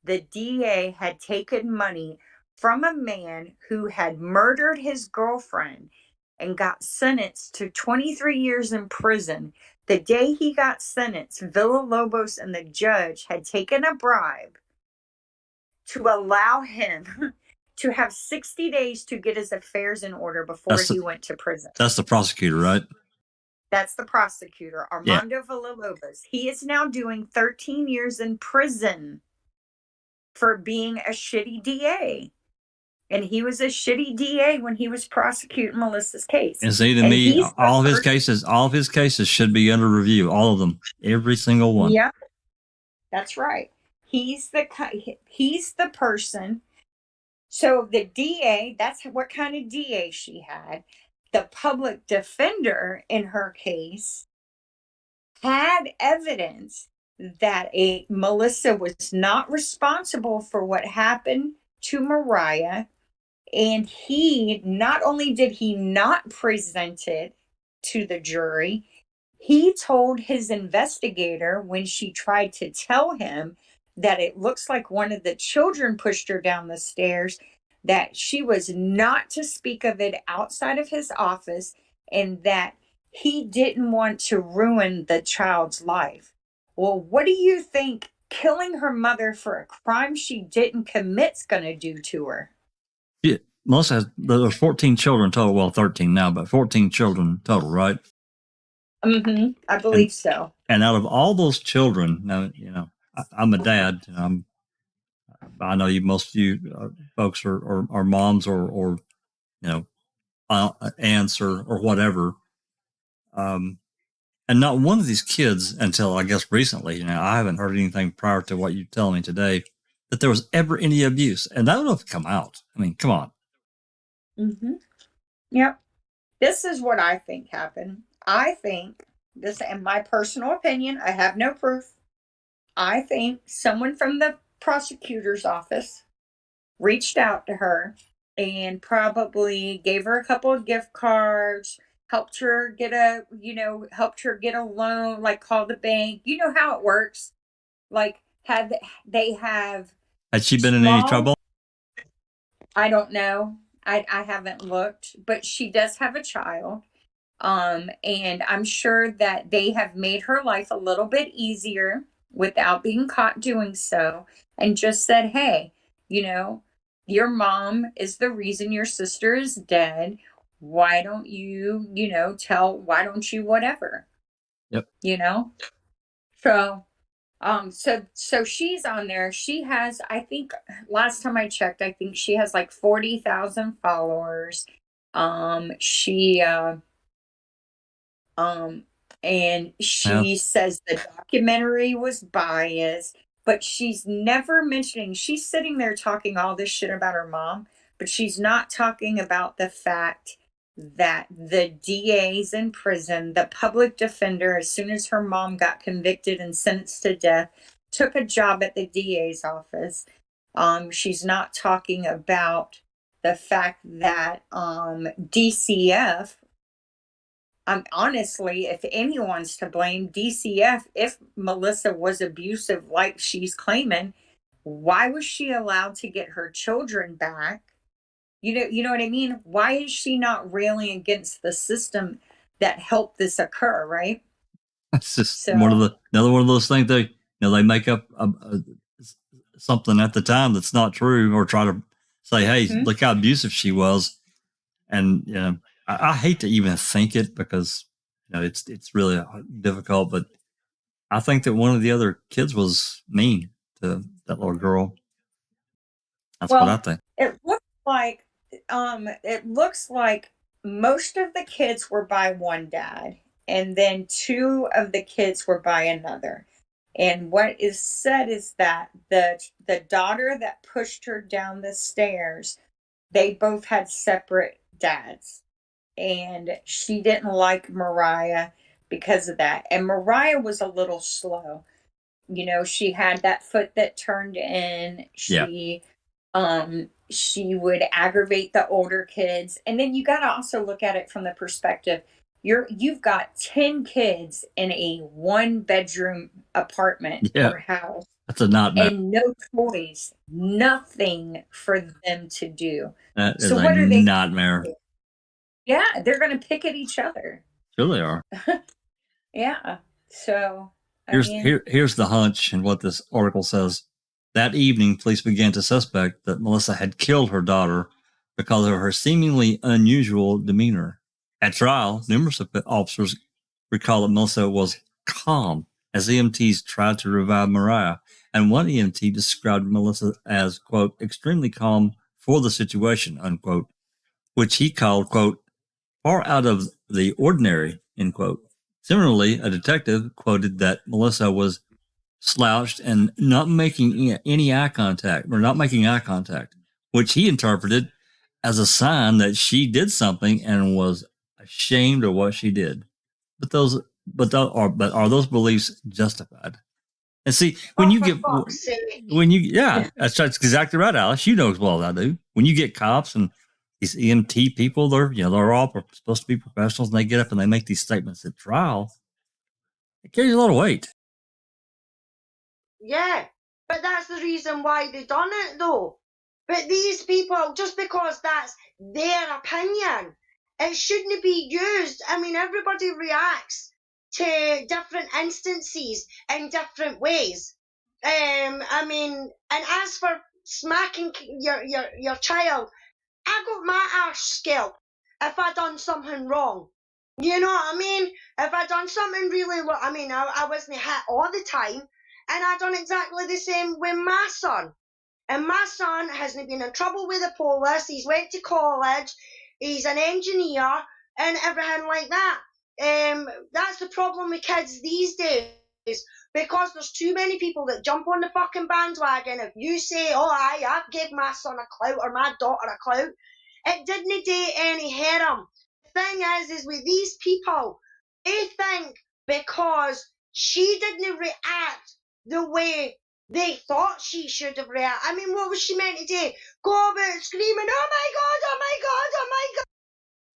the DA had taken money from a man who had murdered his girlfriend and got sentenced to 23 years in prison. The day he got sentenced, Villalobos and the judge had taken a bribe to allow him to have 60 days to get his affairs in order before he went to prison. That's the prosecutor, right? That's the prosecutor, Armando Villalobos. He is now doing 13 years in prison for being a shitty DA. And he was a shitty DA when he was prosecuting Melissa's case. And see, to me, all of his cases should be under review. All of them. Every single one. Yeah, that's right. He's the person. So the DA, that's what kind of DA she had. The public defender in her case had evidence that Melissa was not responsible for what happened to Mariah. And he, not only did he not present it to the jury, he told his investigator when she tried to tell him that it looks like one of the children pushed her down the stairs, that she was not to speak of it outside of his office, and that he didn't want to ruin the child's life. Well, what do you think killing her mother for a crime she didn't commit's going to do to her? Yeah, Melissa there's 14 children total. Well, 13 now, but 14 children total, right? Mm-hmm. I believe so. And out of all those children, now, I'm a dad. I know most of you folks are moms or aunts or whatever. And not one of these kids, until I guess recently, I haven't heard anything prior to what you tell me today, that there was ever any abuse. And that would have come out. I mean, come on. Mm-hmm. Yep. This is what I think happened. I think this, in my personal opinion, I have no proof. I think someone from the prosecutor's office reached out to her and probably gave her a couple of gift cards, helped her get a loan, like call the bank. You know how it works. Like, had she been in any trouble? I don't know. I haven't looked, but she does have a child. And I'm sure that they have made her life a little bit easier without being caught doing so, and just said, hey, your mom is the reason your sister is dead. Why don't you, why don't you whatever? Yep. So she's on there. She has, I think, last time I checked, I think she has like 40,000 followers. And she says the documentary was biased, but she's never mentioning, she's sitting there talking all this shit about her mom, but she's not talking about the fact that the DA's in prison, the public defender, as soon as her mom got convicted and sentenced to death, took a job at the DA's office. She's not talking about the fact that DCF, honestly, if anyone's to blame, DCF, if Melissa was abusive like she's claiming, why was she allowed to get her children back? You know what I mean? Why is she not railing against the system that helped this occur, right? It's just another one of those things they make up something at the time that's not true, or try to say, hey, look how abusive she was. And, I hate to even think it, because, it's really difficult, but I think that one of the other kids was mean to that little girl. That's what I think. It looks like most of the kids were by one dad, and then two of the kids were by another. And what is said is that the daughter that pushed her down the stairs, they both had separate dads. And she didn't like Mariah because of that. And Mariah was a little slow. She had that foot that turned in. She would aggravate the older kids. And then you got to also look at it from the perspective, you've got 10 kids in a 1-bedroom apartment or house. That's a nightmare. And no toys, nothing for them to do. That is a nightmare. Yeah, they're going to pick at each other. Sure they are. Yeah. So, here's the hunch and what this article says. That evening, police began to suspect that Melissa had killed her daughter because of her seemingly unusual demeanor. At trial, numerous officers recall that Melissa was calm as EMTs tried to revive Mariah, and one EMT described Melissa as, quote, extremely calm for the situation, unquote, which he called, quote, far out of the ordinary, end quote. Similarly, a detective quoted that Melissa was slouched and not making any eye contact, which he interpreted as a sign that she did something and was ashamed of what she did. But are those beliefs justified? And see, that's exactly right, Alice. You know as well as I do. When you get cops and these EMT people, they're all supposed to be professionals, and they get up and they make these statements at trial. It carries a lot of weight. Yeah, but that's the reason why they done it, though. But these people, just because that's their opinion, it shouldn't be used. I mean, everybody reacts to different instances in different ways. I mean, and as for smacking your child, I got my arse scalped if I done something wrong. You know what I mean? If I done something really wrong, I mean, I wasn't hit all the time, and I done exactly the same with my son. And my son hasn't been in trouble with the police. He's went to college. He's an engineer and everything like that. That's the problem with kids these days, because there's too many people that jump on the fucking bandwagon. If you say, oh, I gave my son a clout or my daughter a clout, it didn't do any harm. The thing is with these people, they think because she didn't react the way they thought she should have reacted. I mean, what was she meant to do? Go about screaming, oh my God, oh my God, oh my God.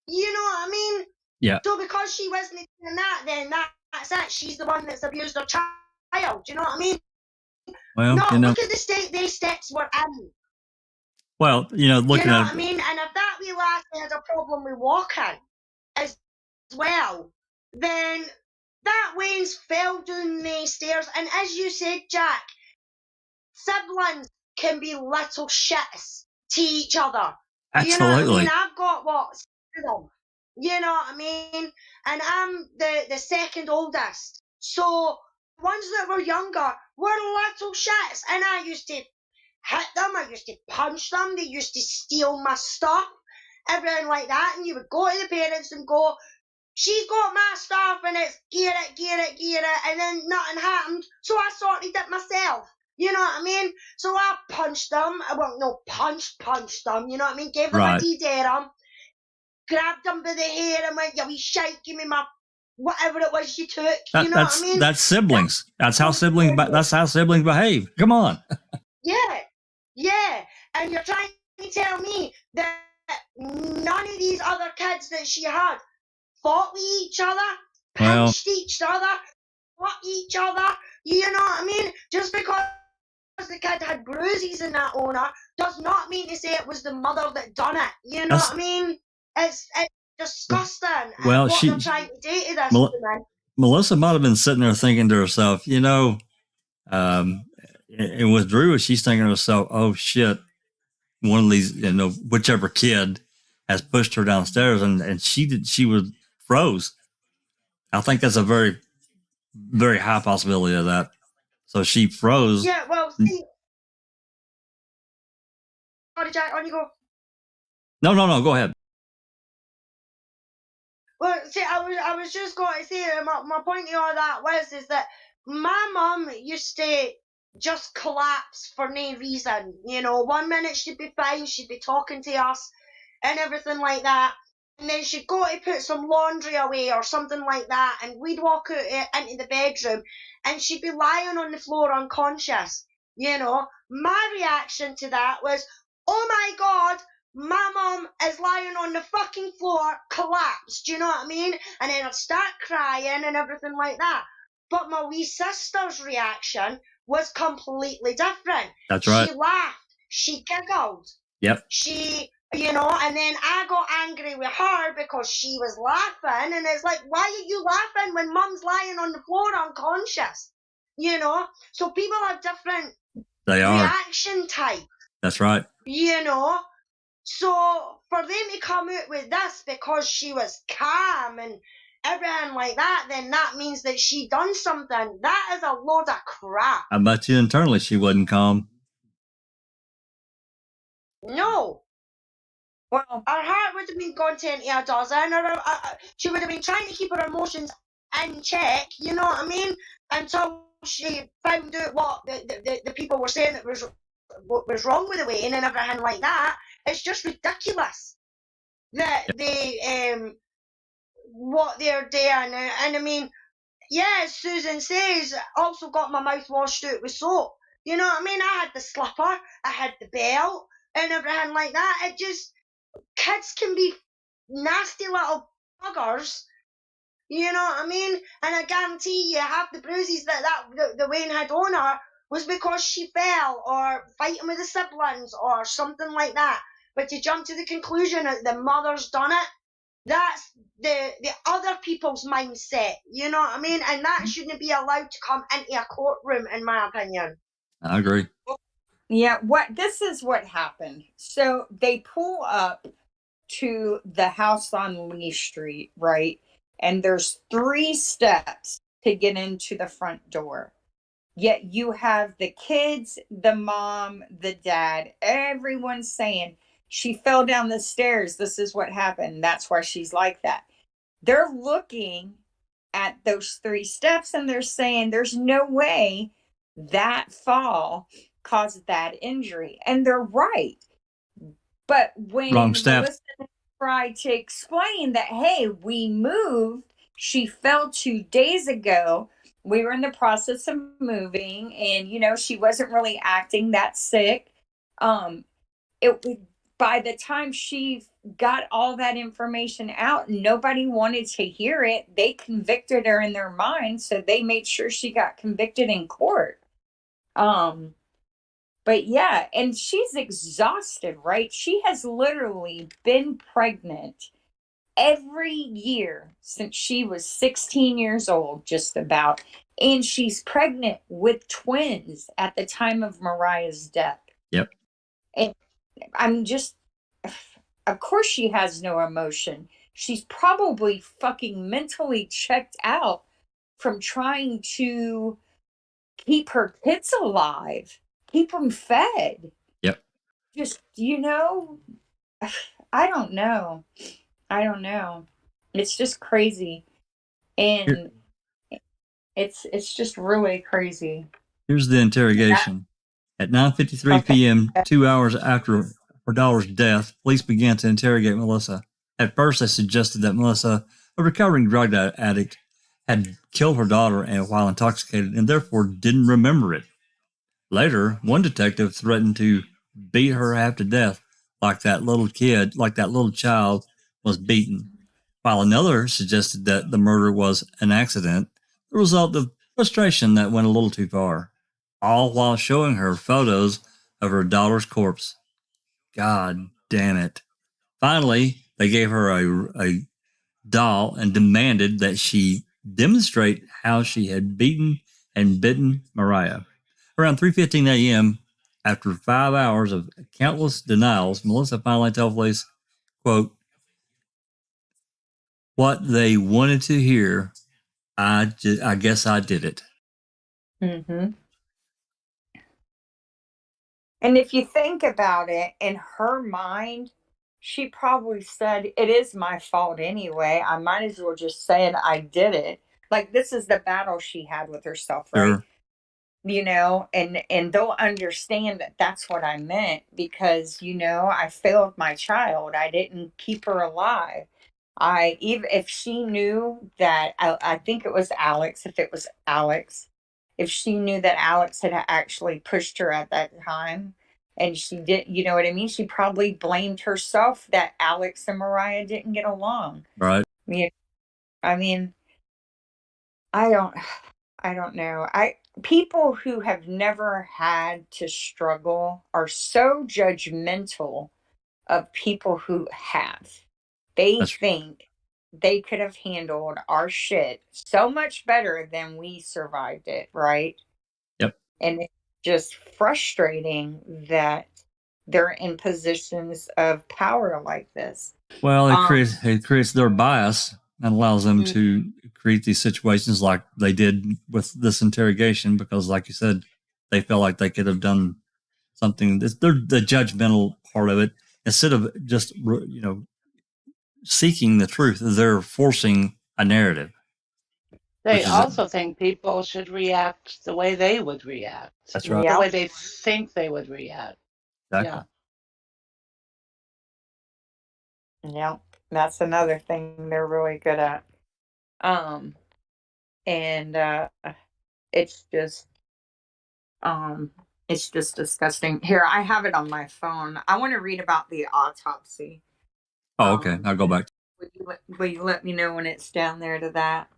You know what I mean? Yeah. So because she wasn't doing that, then that's it. She's the one that's abused her child. Do you know what I mean? Well, no, look at the state these steps were in. Well, looking at... You know what I mean? And if that wee lass had a problem with walking as well, then that Wayne's fell down the stairs. And as you said, Jack, siblings can be little shits to each other. Absolutely. You know what I mean? I've got them. You know what I mean? And I'm the second oldest. So ones that were younger were little shits. And I used to hit them. I used to punch them. They used to steal my stuff. Everything like that. And you would go to the parents and go, she's got my stuff and it's get it. And then nothing happened. So I sorted it myself. You know what I mean? So I punched them. Well, no, punched them. You know what I mean? Gave them a D-Darum. Grabbed them by the hair and went, you wee shite, give me my whatever it was you took. You know what I mean? That's siblings. That's how siblings behave. Come on. Yeah. And you're trying to tell me that none of these other kids that she had fought with each other, punched each other, fought each other. You know what I mean? Just because the kid had bruises in that owner does not mean to say it was the mother that done it. You know what I mean? It's disgusting. Well, what they're trying to do to this woman. Melissa might have been sitting there thinking to herself, and with Drew, she's thinking to herself, oh shit, one of these, whichever kid has pushed her downstairs, and she was froze. I think that's a very, very high possibility of that. So she froze. Yeah, well, see. Sorry, Jack, on you go. No, go ahead. Well, see, I was just going to say, my point of all that is that my mum used to just collapse for no reason. 1 minute she'd be fine, she'd be talking to us and everything like that. And then she'd go to put some laundry away or something like that, and we'd walk out into the bedroom and she'd be lying on the floor unconscious. My reaction to that was, oh my God, my mum is lying on the fucking floor, collapsed, do you know what I mean? And then I'd start crying and everything like that. But my wee sister's reaction was completely different. That's right. She laughed. She giggled. Yep. She And then I got angry with her because she was laughing, and it's like, why are you laughing when mum's lying on the floor unconscious? So people have different reaction types. That's right. So for them to come out with this because she was calm and everything like that, then that means that she done something. That is a load of crap. I bet you internally she wasn't calm. No. Well, her heart would have been gone to into a dozen, or she would have been trying to keep her emotions in check, you know what I mean? Until she found out what the people were saying that was wrong with the weighing and everything like that. It's just ridiculous that they what they're doing. And I mean, yeah, Susan says, also got my mouth washed out with soap. You know what I mean? I had the slipper, I had the belt, and everything like that. It just, kids can be nasty little buggers. You know what I mean? And I guarantee you, half the bruises that the Wayne had on her was because she fell or fighting with the siblings or something like that. But to jump to the conclusion that the mother's done it, that's the other people's mindset. You know what I mean? And that shouldn't be allowed to come into a courtroom, in my opinion. I agree. Yeah, this is what happened. So they pull up to the house on Lee Street, right? And there's 3 steps to get into the front door. Yet you have the kids, the mom, the dad, everyone saying, she fell down the stairs. This is what happened. That's why she's like that. They're looking at those 3 steps and they're saying, there's no way that fall caused that injury. And they're right. But when Wrong step. Melissa tried to explain that, hey, we moved, she fell 2 days ago. We were in the process of moving, and she wasn't really acting that sick. By the time she got all that information out, nobody wanted to hear it. They convicted her in their mind, so they made sure she got convicted in court. But yeah, and she's exhausted, right? She has literally been pregnant every year since she was 16 years old, just about. And she's pregnant with twins at the time of Mariah's death. Yep. And I'm just, of course she has no emotion. She's probably fucking mentally checked out from trying to keep her kids alive, keep them fed. Yep. Just, I don't know. It's just crazy. And it's just really crazy. Here's the interrogation. At 9:53 p.m., 2 hours after her daughter's death, police began to interrogate Melissa. At first, they suggested that Melissa, a recovering drug addict, had killed her daughter while intoxicated and therefore didn't remember it. Later, one detective threatened to beat her half to death like that little child was beaten, while another suggested that the murder was an accident, the result of frustration that went a little too far, all while showing her photos of her daughter's corpse. God damn it. Finally, they gave her a doll and demanded that she demonstrate how she had beaten and bitten Mariah. Around 3:15 a.m., after 5 hours of countless denials, Melissa finally told police, quote, "What they wanted to hear, I guess I did it." Mm-hmm. And if you think about it, in her mind, she probably said, it is my fault anyway. I might as well just say it. I did it. Like, this is the battle she had with herself, right? Sure. And they'll understand that that's what I meant because, I failed my child. I didn't keep her alive. Even if she knew that, I think it was Alex, if she knew that Alex had actually pushed her at that time and she did, you know what I mean? She probably blamed herself that Alex and Mariah didn't get along. Right. I mean, I don't know. People who have never had to struggle are so judgmental of people who have. They That's think they could have handled our shit so much better than we survived it, right? Yep. And it's just frustrating that they're in positions of power like this. Well, it creates their bias and allows them to create these situations like they did with this interrogation, because, like you said, they felt like they could have done something. They're the judgmental part of it. Instead of just, seeking the truth, they're forcing a narrative. They also think people should react the way they would react. That's right. The way they think they would react. Exactly. Yeah, that's another thing they're really good at. And it's just disgusting. Here, I have it on my phone. I want to read about the autopsy. Oh, okay. I'll go back. Will you let me know when it's down there to that?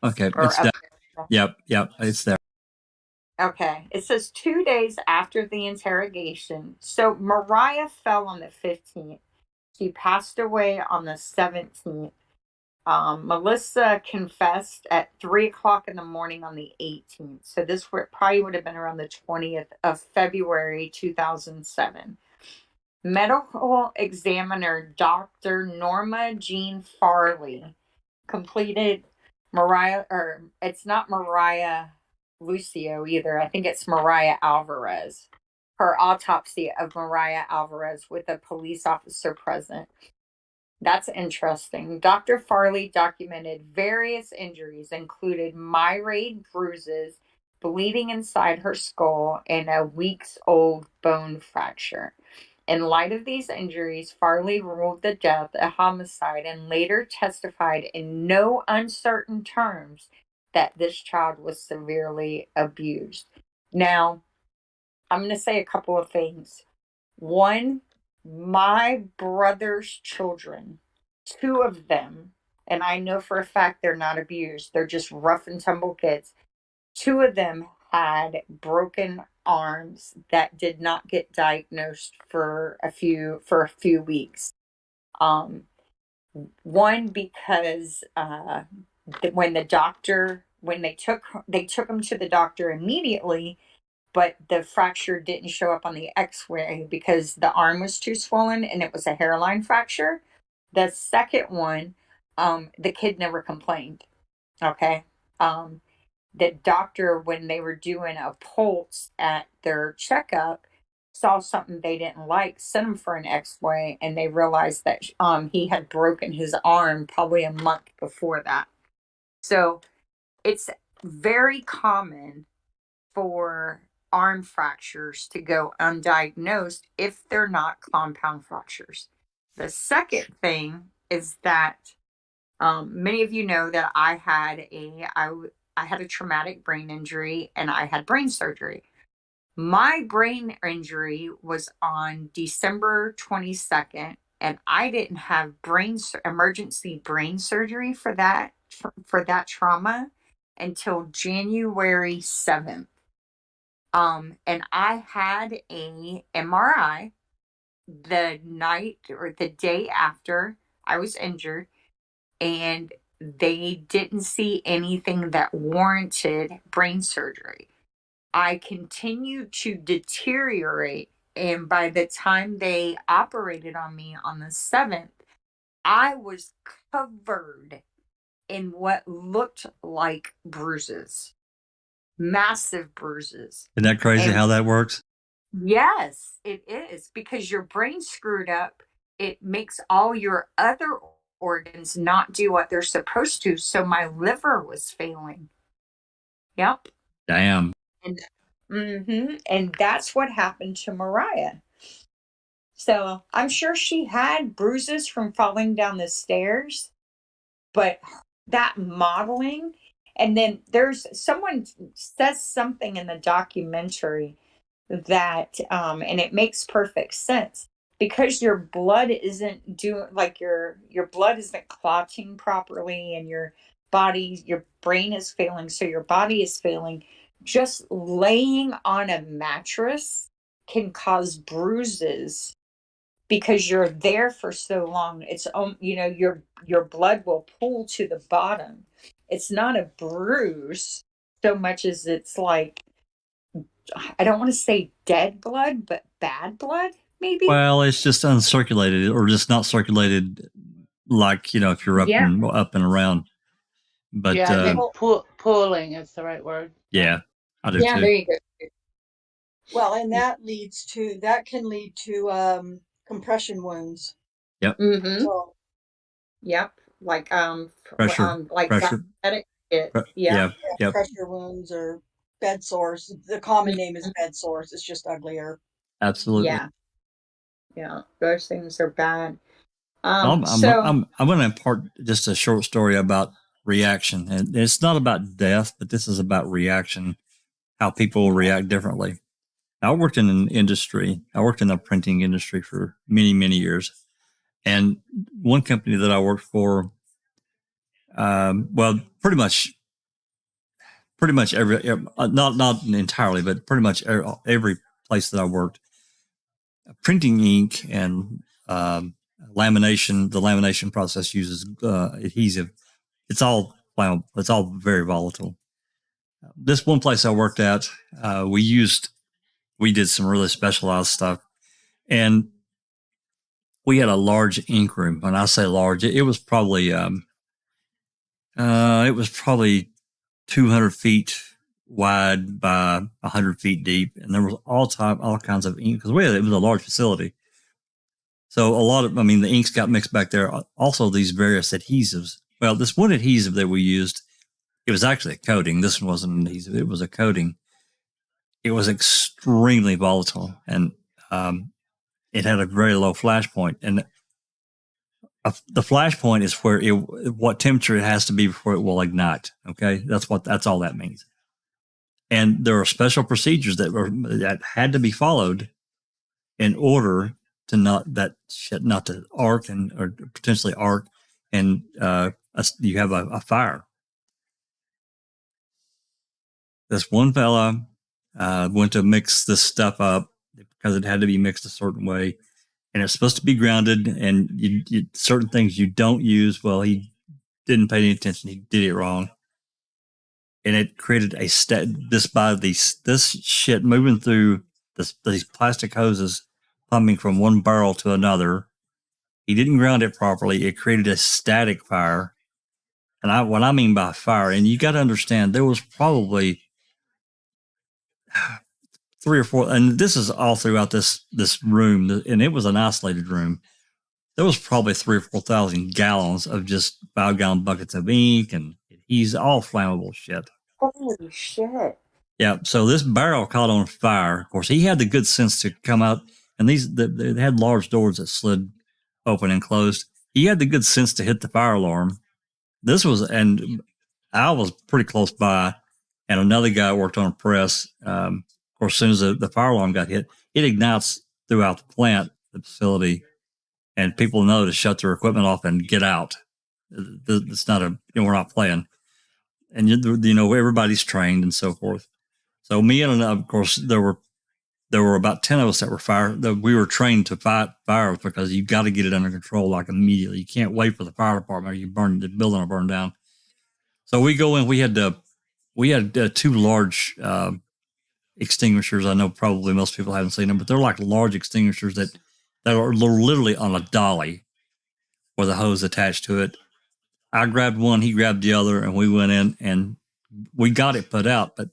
Okay. Or It's Yep. It's there. Okay. It says 2 days after the interrogation. So Mariah fell on the 15th. She passed away on the 17th. Melissa confessed at 3:00 in the morning on the 18th. So this probably would have been around the 20th of February, 2007. Medical examiner Dr. Norma Jean Farley completed it's not Mariah Lucio either. I think it's Mariah Alvarez. Her autopsy of Mariah Alvarez with a police officer present. That's interesting. Dr. Farley documented various injuries, included myriad bruises, bleeding inside her skull, and a weeks-old bone fracture. In light of these injuries, Farley ruled the death a homicide and later testified in no uncertain terms that this child was severely abused. Now, I'm going to say a couple of things. One, my brother's children, 2 of them, and I know for a fact they're not abused, they're just rough and tumble kids. 2 of them had broken arms that did not get diagnosed for a few weeks. One because when they took him to the doctor immediately, but the fracture didn't show up on the X-ray because the arm was too swollen and it was a hairline fracture. The second one, the kid never complained. Okay. The doctor, when they were doing a pulse at their checkup, saw something they didn't like, sent him for an X-ray, and they realized that he had broken his arm probably a month before that. So it's very common for arm fractures to go undiagnosed if they're not compound fractures. The second thing is that many of you know that I had a traumatic brain injury and I had brain surgery. My brain injury was on December 22nd, and I didn't have emergency brain surgery for that trauma until January 7th. And I had a MRI the night or the day after I was injured, and they didn't see anything that warranted brain surgery. I continued to deteriorate, and by the time they operated on me on the 7th, I was covered in what looked like bruises. Massive bruises. Isn't that crazy how that works? Yes, it is, because your brain's screwed up. It makes all your other organs not do what they're supposed to. So my liver was failing. Yep. Damn. And that's what happened to Mariah. So I'm sure she had bruises from falling down the stairs, but that modeling, and then someone says something in the documentary that, and it makes perfect sense, because your blood isn't doing, like your blood isn't clotting properly, and your brain is failing, so your body is failing. Just laying on a mattress can cause bruises because you're there for so long. It's your blood will pool to the bottom. It's not a bruise so much as it's like, I don't want to say dead blood, but bad blood, maybe. Well, it's just uncirculated or just not circulated, like if you're up and around. But yeah, I think pooling is the right word. Yeah, I do yeah, too. there you go. Well, and that can lead to compression wounds. Yep. Mm-hmm. So, Yep. Like Pressure. like Pressure. diabetic shit. Yeah. Yep. pressure wounds or bed sores. The common name is bed sores. It's just uglier. Absolutely. Yeah. Those things are bad. I'm going to impart just a short story about reaction, and it's not about death, but this is about reaction, how people react differently. I worked in an industry. I worked in the printing industry for many, many years, and one company that I worked for, well, pretty much every, not entirely, but pretty much every place that I worked, printing ink and lamination. The lamination process uses adhesive. It's all flammable. It's all very volatile. This one place I worked at, we did some really specialized stuff, and we had a large ink room. When I say large, it was probably 200 feet wide by 100 feet deep, and there was all kinds of ink because it was a large facility. So the inks got mixed back there. Also, these various adhesives. Well, this one adhesive that we used, it was actually a coating. This one wasn't an adhesive; it was a coating. It was extremely volatile, and it had a very low flash point. And the flash point is what temperature it has to be before it will ignite. Okay, that's all that means. And there are special procedures that had to be followed in order to not to arc or potentially arc, and you have a fire. This one fella went to mix this stuff up because it had to be mixed a certain way, and it's supposed to be grounded. And certain things you don't use. Well, he didn't pay any attention. He did it wrong, and it created this shit moving through these plastic hoses, pumping from one barrel to another. He didn't ground it properly. It created a static fire. And what I mean by fire, and you got to understand, there was probably 3 or 4, and this is all throughout this room, and it was an isolated room. There was probably 3,000 or 4,000 gallons of just 5-gallon buckets of ink, and he's all flammable shit. Holy shit. Yeah. So this barrel caught on fire. Of course, he had the good sense to come out, and they had large doors that slid open and closed. He had the good sense to hit the fire alarm. And I was pretty close by, and another guy worked on a press. Of course, as soon as the fire alarm got hit, it ignites throughout the plant, the facility, and people know to shut their equipment off and get out. It's not we're not playing. And everybody's trained and so forth. So me and of course there were about 10 of us that we were trained to fight fires because you got to get it under control like immediately. You can't wait for the fire department or the building will burn down. So we go in. We had 2 large extinguishers. I know probably most people haven't seen them, but they're like large extinguishers that are literally on a dolly with a hose attached to it. I grabbed one, he grabbed the other, and we went in and we got it put out. But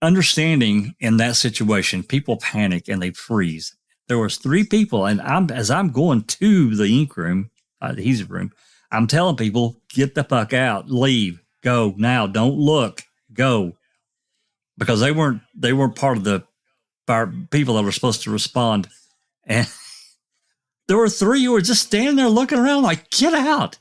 understanding in that situation, people panic and they freeze. There was 3 people, and as I'm going to the ink room, the adhesive room, I'm telling people, get the fuck out, leave, go now, don't look, go, because they weren't part of the fire people that were supposed to respond, and there were 3 who were just standing there looking around like, get out.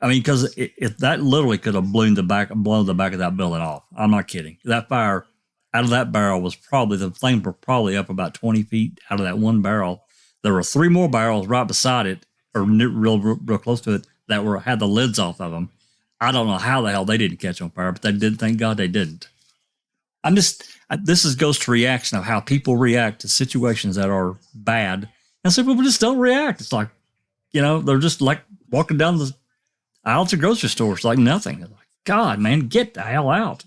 I mean, because that literally could have blown the back of that building off. I'm not kidding. That fire out of that barrel the flames were probably up about 20 feet out of that one barrel. There were 3 more barrels right beside it, or real close to it, that had the lids off of them. I don't know how the hell they didn't catch on fire, but they did. Thank God they didn't. This goes to reaction of how people react to situations that are bad And some people just don't react. It's like, they're just like walking down the aisles of grocery stores like nothing. Like, God, man, get the hell out.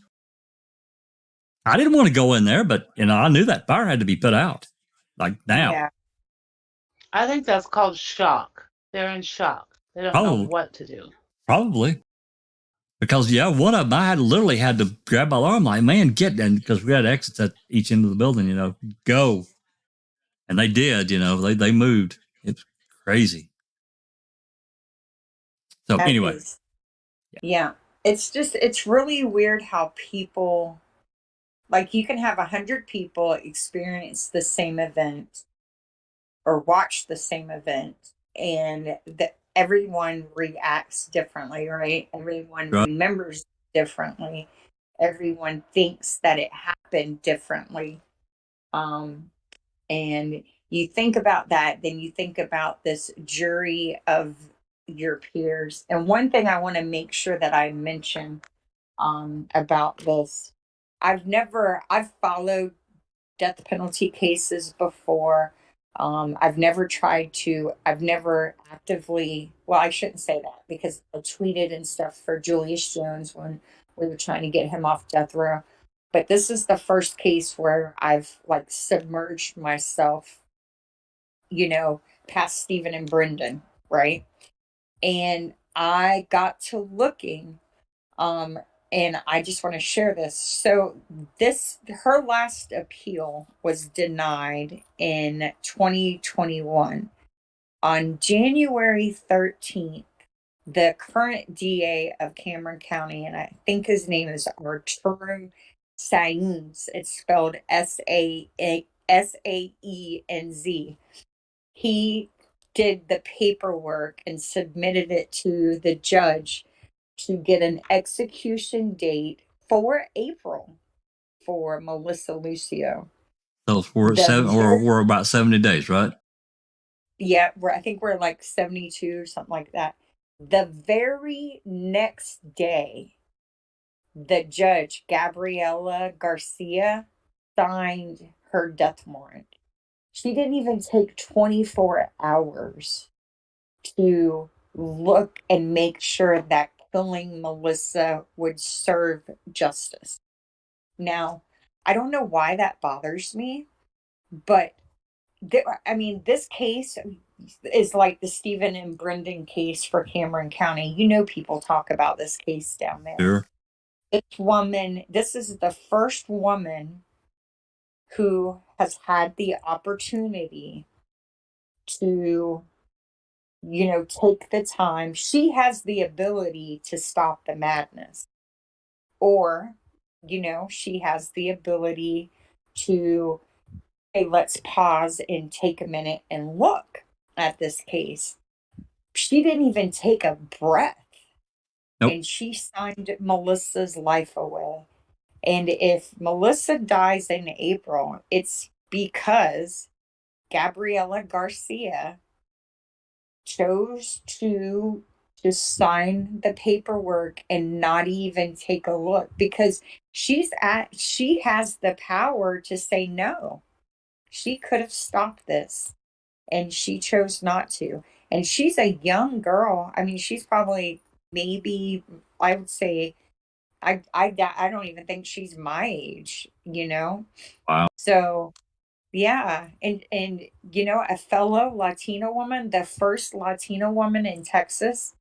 I didn't want to go in there, but, I knew that fire had to be put out. Like now. Yeah. I think that's called shock. They're in shock. They don't know what to do. Probably. Because, one of them, I literally had to grab my arm, like, man, get in, because we had exits at each end of the building, go. And they did, they moved. It's crazy. So That anyway. is, yeah. It's really weird how people, like, you can have 100 people experience the same event or watch the same event, and everyone reacts differently, right? Everyone remembers differently. Everyone thinks that it happened differently. And you think about that, then you think about this jury of your peers. And one thing I want to make sure that I mention about this, I've followed death penalty cases before. I've never actively, well, I shouldn't say that, because I tweeted and stuff for Julius Jones when we were trying to get him off death row. But this is the first case where I've like submerged myself, past Stephen and Brendan, right? And I got to looking, and I just want to share this. So her last appeal was denied in 2021. On January 13th, the current DA of Cameron County, and I think his name is Arturo Saenz, it's spelled Saenz. He did the paperwork and submitted it to the judge to get an execution date for April for Melissa Lucio. So we're about 70 days, right? Yeah, I think we're like 72 or something like that. The very next day, the judge, Gabriela Garcia, signed her death warrant. She didn't even take 24 hours to look and make sure that killing Melissa would serve justice. Now, I don't know why that bothers me, but this case is like the Stephen and Brendan case for Cameron County. People talk about this case down there. Sure. This is the first woman who has had the opportunity to, take the time. She has the ability to stop the madness. Or, she has the ability to, hey, let's pause and take a minute and look at this case. She didn't even take a breath. Nope. And she signed Melissa's life away. And if Melissa dies in April, it's because Gabriela Garcia chose to just sign the paperwork and not even take a look, because she has the power to say no. She could have stopped this, and she chose not to. And she's a young girl. I mean, she's probably, maybe, I would say, I don't even think she's my age, Wow. So, yeah. And a fellow Latina woman, the first Latina woman in Texas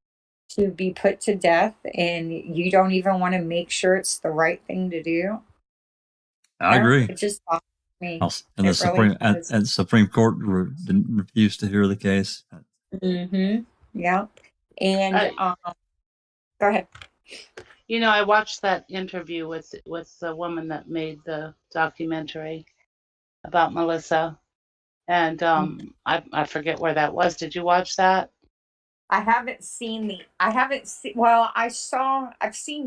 to be put to death, and you don't even want to make sure it's the right thing to do. I agree. It just bothers me. And the Supreme Court refused to hear the case. Mm-hmm. Yeah. And go ahead. I watched that interview with the woman that made the documentary about Melissa, and I forget where that was. Did you watch that? I've seen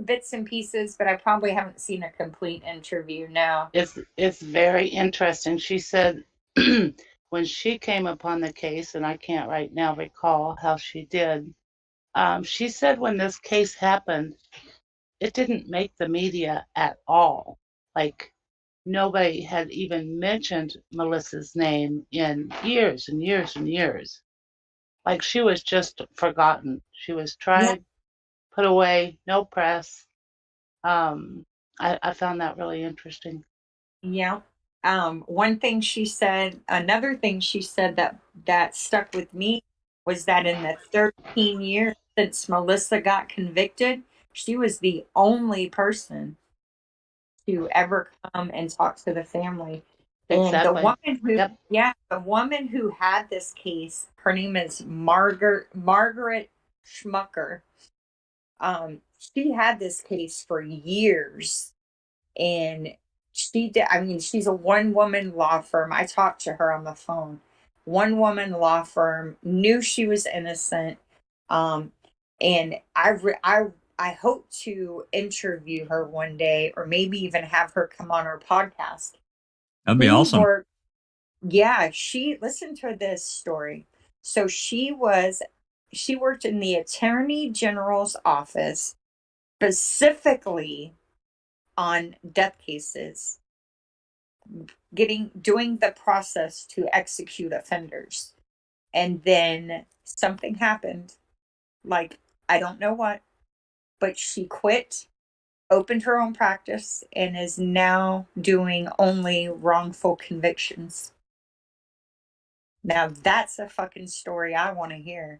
bits and pieces, but I probably haven't seen a complete interview. No. It's very interesting. She said when she came upon the case, and I can't right now recall how she did, she said when this case happened, it didn't make the media at all. Like, nobody had even mentioned Melissa's name in years and years and years. Like she was just forgotten. She was tried, put away, no press. I found that really interesting. Yeah. One thing she said, another thing she said that stuck with me was that in the 13 years since Melissa got convicted, she was the only person to ever come and talk to the family. And the Exactly. woman who, Yep. the woman who had this case, her name is Margaret Schmucker. She had this case for years, and she did. I mean, she's a one-woman law firm. I talked to her on the phone. One-woman law firm, knew she was innocent, and I hope to interview her one day, or maybe even have her come on our podcast. That'd be awesome. She listened to this story. So she worked in the Attorney General's office, specifically on death cases, doing the process to execute offenders. And then something happened, like, I don't know what, but she quit, opened her own practice, and is now doing only wrongful convictions. Now that's a fucking story I want to hear.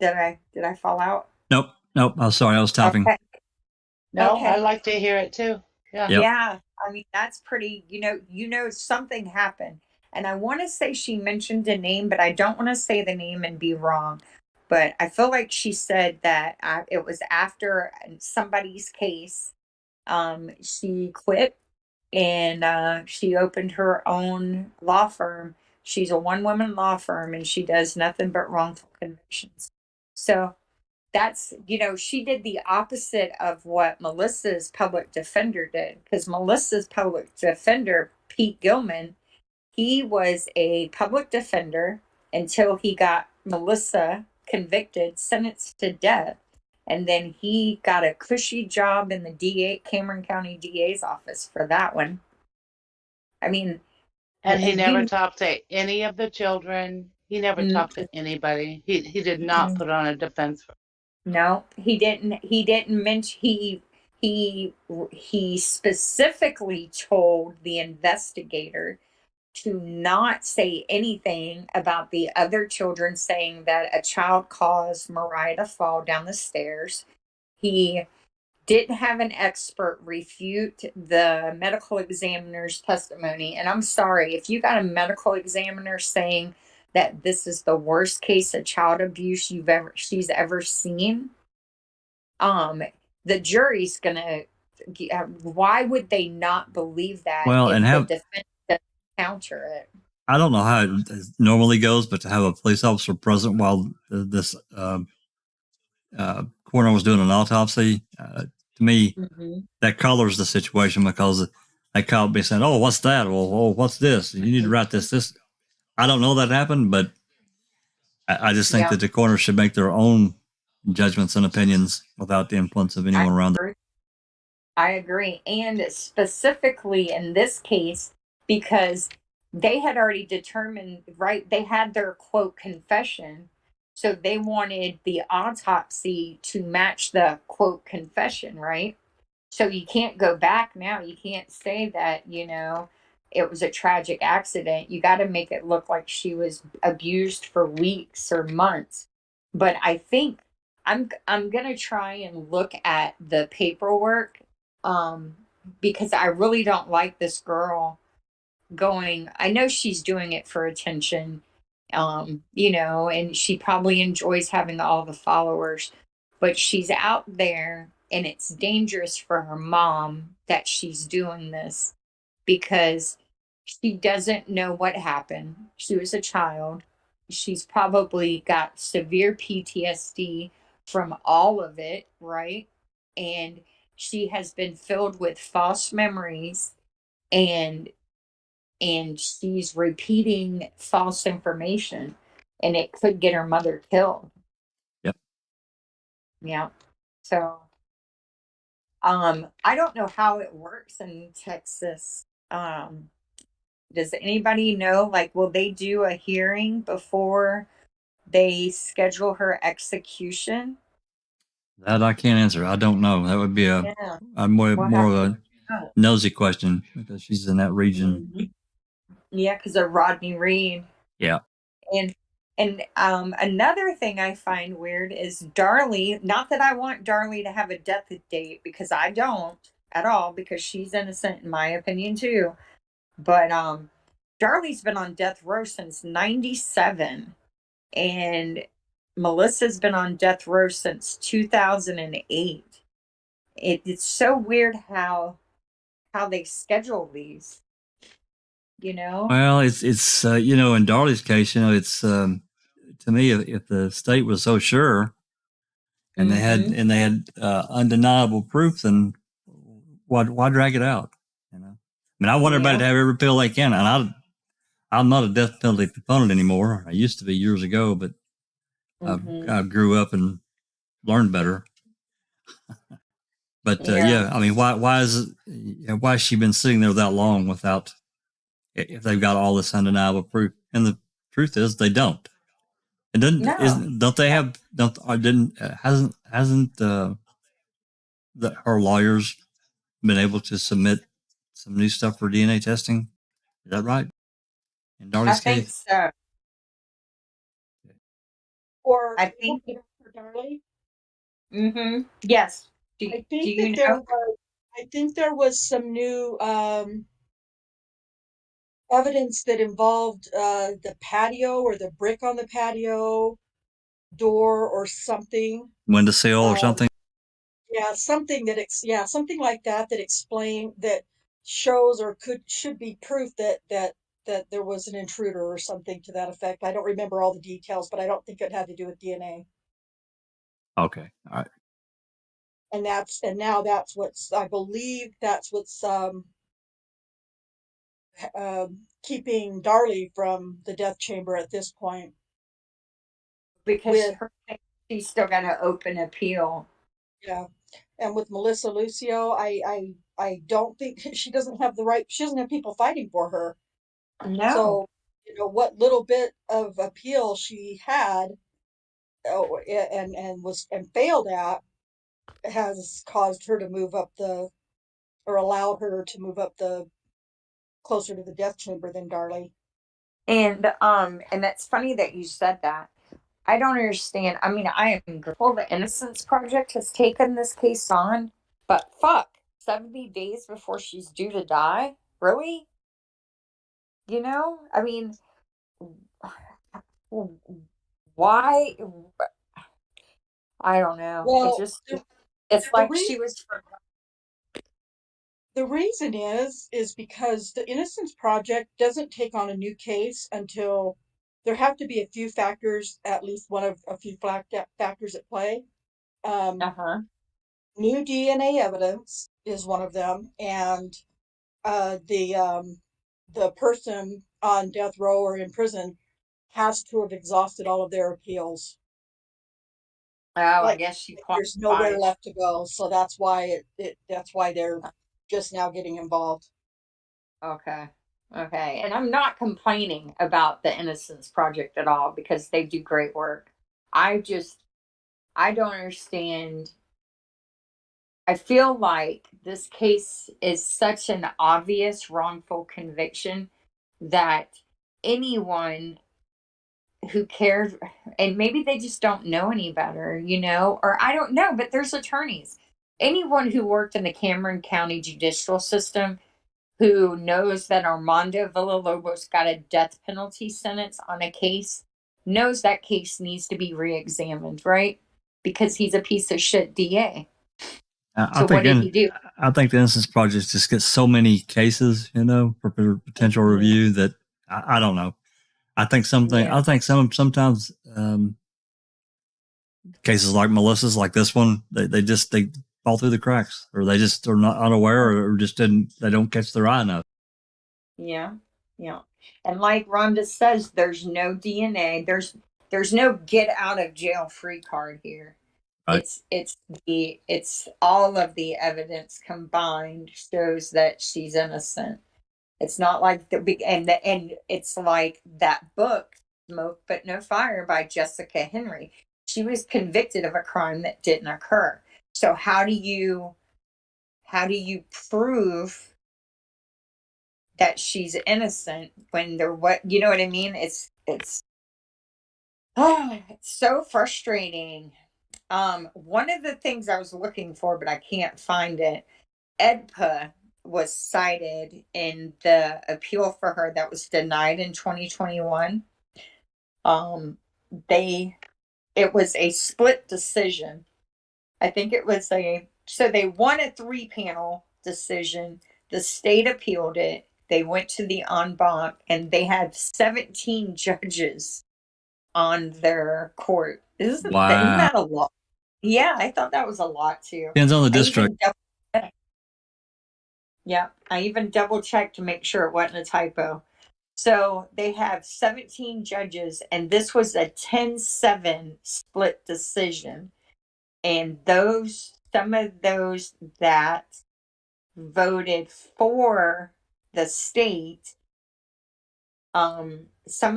Did I fall out? Nope. I'm sorry. I was tapping. Okay. No, Okay. I'd like to hear it too. Yeah. Yep. Yeah. I mean, that's pretty, something happened. And I want to say she mentioned a name, but I don't want to say the name and be wrong. But I feel like she said that it was after somebody's case. She quit, and she opened her own law firm. She's a one-woman law firm, and she does nothing but wrongful convictions. So that's, she did the opposite of what Melissa's public defender did, because Melissa's public defender, Pete Gilman, he was a public defender until he got Melissa convicted, sentenced to death. And then he got a cushy job in the Cameron County DA's office for that one. I mean, And he never talked to any of the children. He never talked to anybody. He did not put on a defense. No, he didn't. He didn't mention. He specifically told the investigator to not say anything about the other children, saying that a child caused Mariah to fall down the stairs. He didn't have an expert refute the medical examiner's testimony. And I'm sorry, if you got a medical examiner saying that this is the worst case of child abuse she's ever seen, the jury's gonna. Why would they not believe that? Well, if and the defense doesn't counter it. I don't know how it normally goes, but to have a police officer present while this coroner was doing an autopsy, to me, that colors the situation, because they called me saying, "Oh, what's that? Well, what's this? You need to write this." I don't know that happened, but I just think that the coroner should make their own judgments and opinions without the influence of anyone around them. I agree. And specifically in this case, because they had already determined, right? They had their quote confession. So they wanted the autopsy to match the quote confession, right? So you can't go back now. You can't say that, it was a tragic accident. You got to make it look like she was abused for weeks or months. But I think I'm going to try and look at the paperwork, because I really don't like this girl going. I know she's doing it for attention, and she probably enjoys having all the followers, but she's out there, and it's dangerous for her mom that she's doing this, because she doesn't know what happened. She was a child. She's probably got severe PTSD from all of it, right? And she has been filled with false memories, and she's repeating false information, and it could get her mother killed. Yep. Yeah. So I don't know how it works in Texas. Does anybody know, like, will they do a hearing before they schedule her execution? That I can't answer. I don't know. That would be a more We'll more have of to a know. nosy question because she's in that region. Yeah, because of Rodney Reed. Yeah. And another thing I find weird is Darlie. Not that I want Darlie to have a death date, because I don't at all, because she's innocent in my opinion too. But Darlie's been on death row since '97, and Melissa's been on death row since 2008. It's so weird how they schedule these. You know. Well, it's you know, in Darley's case, you know, it's to me, if the state was so sure and they had undeniable proof, then why drag it out? You know, I mean, I want everybody to have every pill they can, and I'm not a death penalty proponent anymore. I used to be years ago, but I grew up and learned better. But yeah, I mean, why is she been sitting there that long without, if they've got all this undeniable proof? And the truth is, they don't. And hasn't her lawyers been able to submit some new stuff for DNA testing? Is that right? In Darley's case? So. Or I think for Darlie. Yes. I think there was some new evidence that involved the patio, or the brick on the patio door or something. Windowsill or something? Yeah, something like that that shows or should be proof that there was an intruder or something to that effect. I don't remember all the details, but I don't think it had to do with DNA. Okay, all right. And now that's what's, I believe that's what's keeping Darlie from the death chamber at this point. Because she's still got an open appeal. Yeah. And with Melissa Lucio, I don't think she doesn't have people fighting for her. No. So, you know, what little bit of appeal she had and failed at has caused her to move up allowed her to move up closer to the death chamber than Darlie. And that's funny that you said that. I don't understand. I mean, I am grateful the Innocence Project has taken this case on, but 70 days before she's due to die? Really? You know? I mean, why? I don't know. Well, it's like she was. The reason is because the Innocence Project doesn't take on a new case until there have to be a few factors, at least one of a few factors at play. New DNA evidence is one of them, and the person on death row or in prison has to have exhausted all of their appeals. Oh, I guess there's nowhere left to go, so that's why that's why they're just now getting involved. Okay. And I'm not complaining about the Innocence Project at all, because they do great work. I don't understand. I feel like this case is such an obvious wrongful conviction that anyone who cares, and maybe they just don't know any better, you know, or I don't know, but there's attorneys. Anyone who worked in the Cameron County judicial system who knows that Armando Villalobos got a death penalty sentence on a case knows that case needs to be re-examined, right? Because he's a piece of shit DA. So what did he do? I think the Innocence Project just gets so many cases, you know, for potential review that I don't know. I think sometimes cases like Melissa's, like this one, they fall through the cracks, or they just are not unaware, or just they don't catch their eye enough. Yeah. And like Rhonda says, there's no DNA. There's no get out of jail free card here. Right. It's all of the evidence combined shows that she's innocent. It's not like and it's like that book, Smoke But No Fire by Jessica Henry. She was convicted of a crime that didn't occur. So how do you prove that she's innocent when they're you know what I mean? It's so frustrating. One of the things I was looking for, but I can't find it, EDPA was cited in the appeal for her that was denied in 2021. It was a split decision. I think it was so they won a 3-panel decision. The state appealed it. They went to the en banc, and they had 17 judges on their court. Isn't that a lot? Yeah, I thought that was a lot too. Depends on the district. I even double checked to make sure it wasn't a typo. So they have 17 judges, and this was a 10-7 split decision. And some of those that voted for the state, some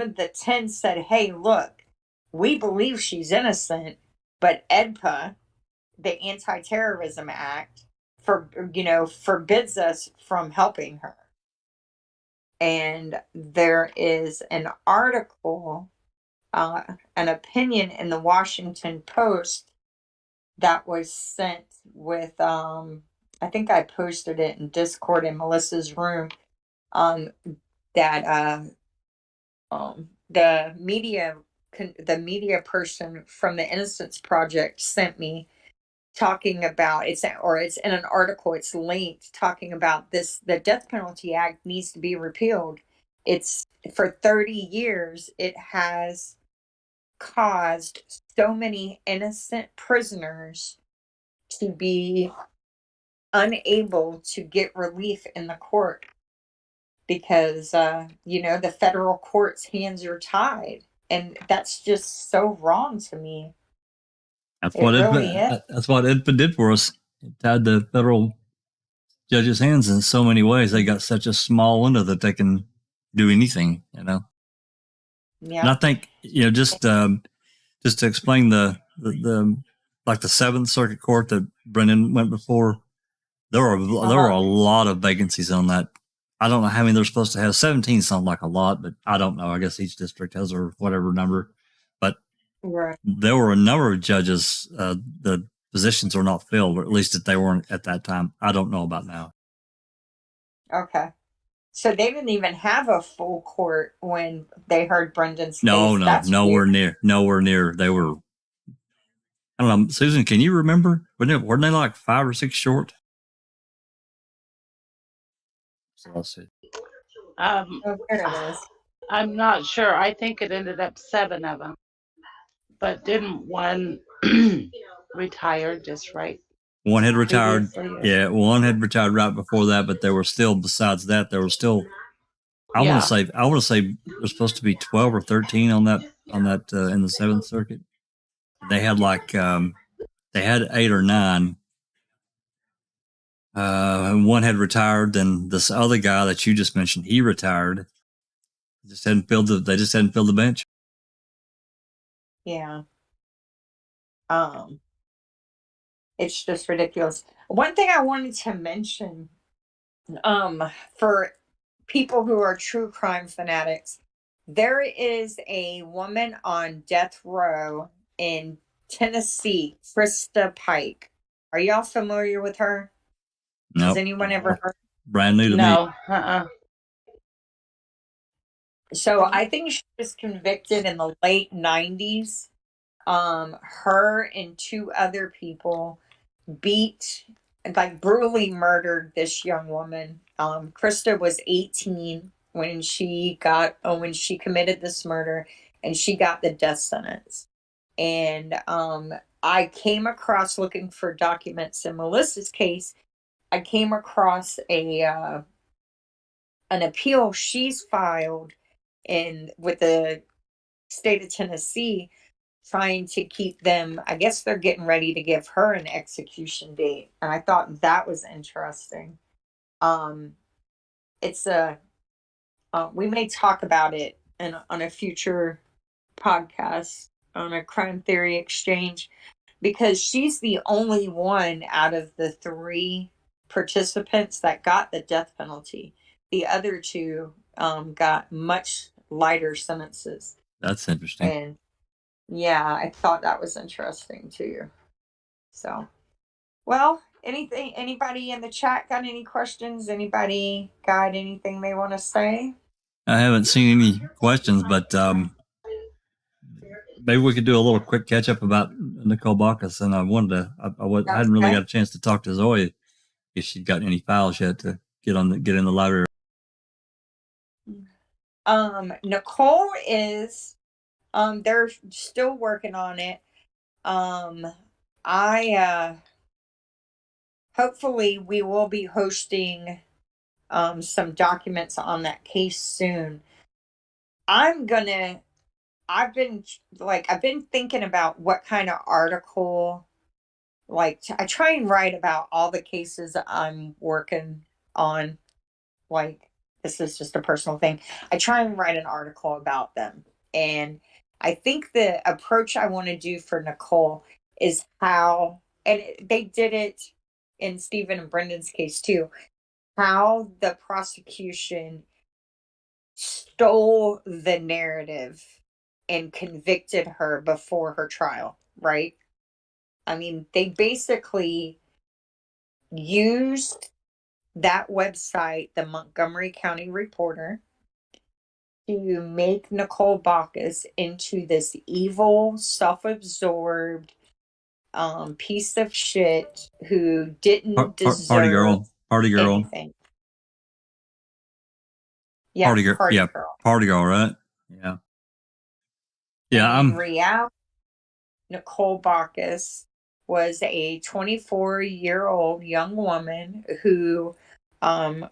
of the 10 said, hey, look, we believe she's innocent, but EDPA, the Anti-Terrorism Act, forbids us from helping her. And there is an article, an opinion in the Washington Post that was sent with, I think I posted it in Discord in Melissa's room, that the media person from the Innocence Project sent me, talking about it's in an article, it's linked, talking about the Death Penalty Act needs to be repealed. It's for 30 years it has caused so many innocent prisoners to be unable to get relief in the court because the federal court's hands are tied, and that's just so wrong to me. That's what IDPA did for us. It tied the federal judges' hands in so many ways. They got such a small window that they can do anything, Yeah. And I think, just to explain the like the Seventh Circuit Court that Brendan went before, there were a lot of vacancies on that. I don't know how many they're supposed to have. 17 sounds like a lot, but I don't know. I guess each district has or whatever number. But there were a number of judges. The positions are not filled, or at least that they weren't at that time. I don't know about now. Okay. So they didn't even have a full court when they heard Brendan's case. No, nowhere near. They were, I don't know, Susan, can you remember? Weren't they like 5 or 6 short? So let's see. There it is. I'm not sure. I think it ended up 7 of them. But didn't one retire just right? One had retired. Yeah, one had retired right before that, but there were still, besides that, there were still, I want to say there's supposed to be 12 or 13 on that in the Seventh Circuit. They had they had 8 or 9. And one had retired. Then this other guy that you just mentioned, he retired. They just hadn't filled the bench. Yeah. It's just ridiculous. One thing I wanted to mention, for people who are true crime fanatics, there is a woman on death row in Tennessee, Krista Pike. Are y'all familiar with her? No. Has anyone ever heard? Brand new to me. No. So I think she was convicted in the late 90s. Her and 2 other people brutally murdered this young woman. Krista was 18 when she committed this murder, and she got the death sentence. And I came across, looking for documents in Melissa's case, I came across an appeal she's filed with the state of Tennessee, trying to keep them. I guess they're getting ready to give her an execution date, and I thought that was interesting. It's a we may talk about it on a future podcast on a crime theory exchange, because she's the only one out of the 3 participants that got the death penalty. The other 2 got much lighter sentences. That's interesting. And yeah, I thought that was interesting too. So, well, anybody in the chat got any questions? Anybody got anything they want to say? I haven't seen any questions, but maybe we could do a little quick catch up about Nicole Bacchus. And I wanted to, I hadn't really got a chance to talk to Zoe if she'd gotten any files yet to get in the library. Nicole is, they're still working on it. Hopefully we will be hosting some documents on that case soon. I've been thinking about what kind of article, like, I try and write about all the cases I'm working on. Like, this is just a personal thing. I try and write an article about them. And I think the approach I want to do for Nicole is how, and they did it in Stephen and Brendan's case too, how the prosecution stole the narrative and convicted her before her trial, right? I mean, they basically used that website, the Montgomery County Reporter, to make Nicole Bacchus into this evil, self-absorbed piece of shit who didn't deserve party girl anything. Yeah, party girl, right? Yeah. In reality, Nicole Bacchus was a 24-year-old young woman who, had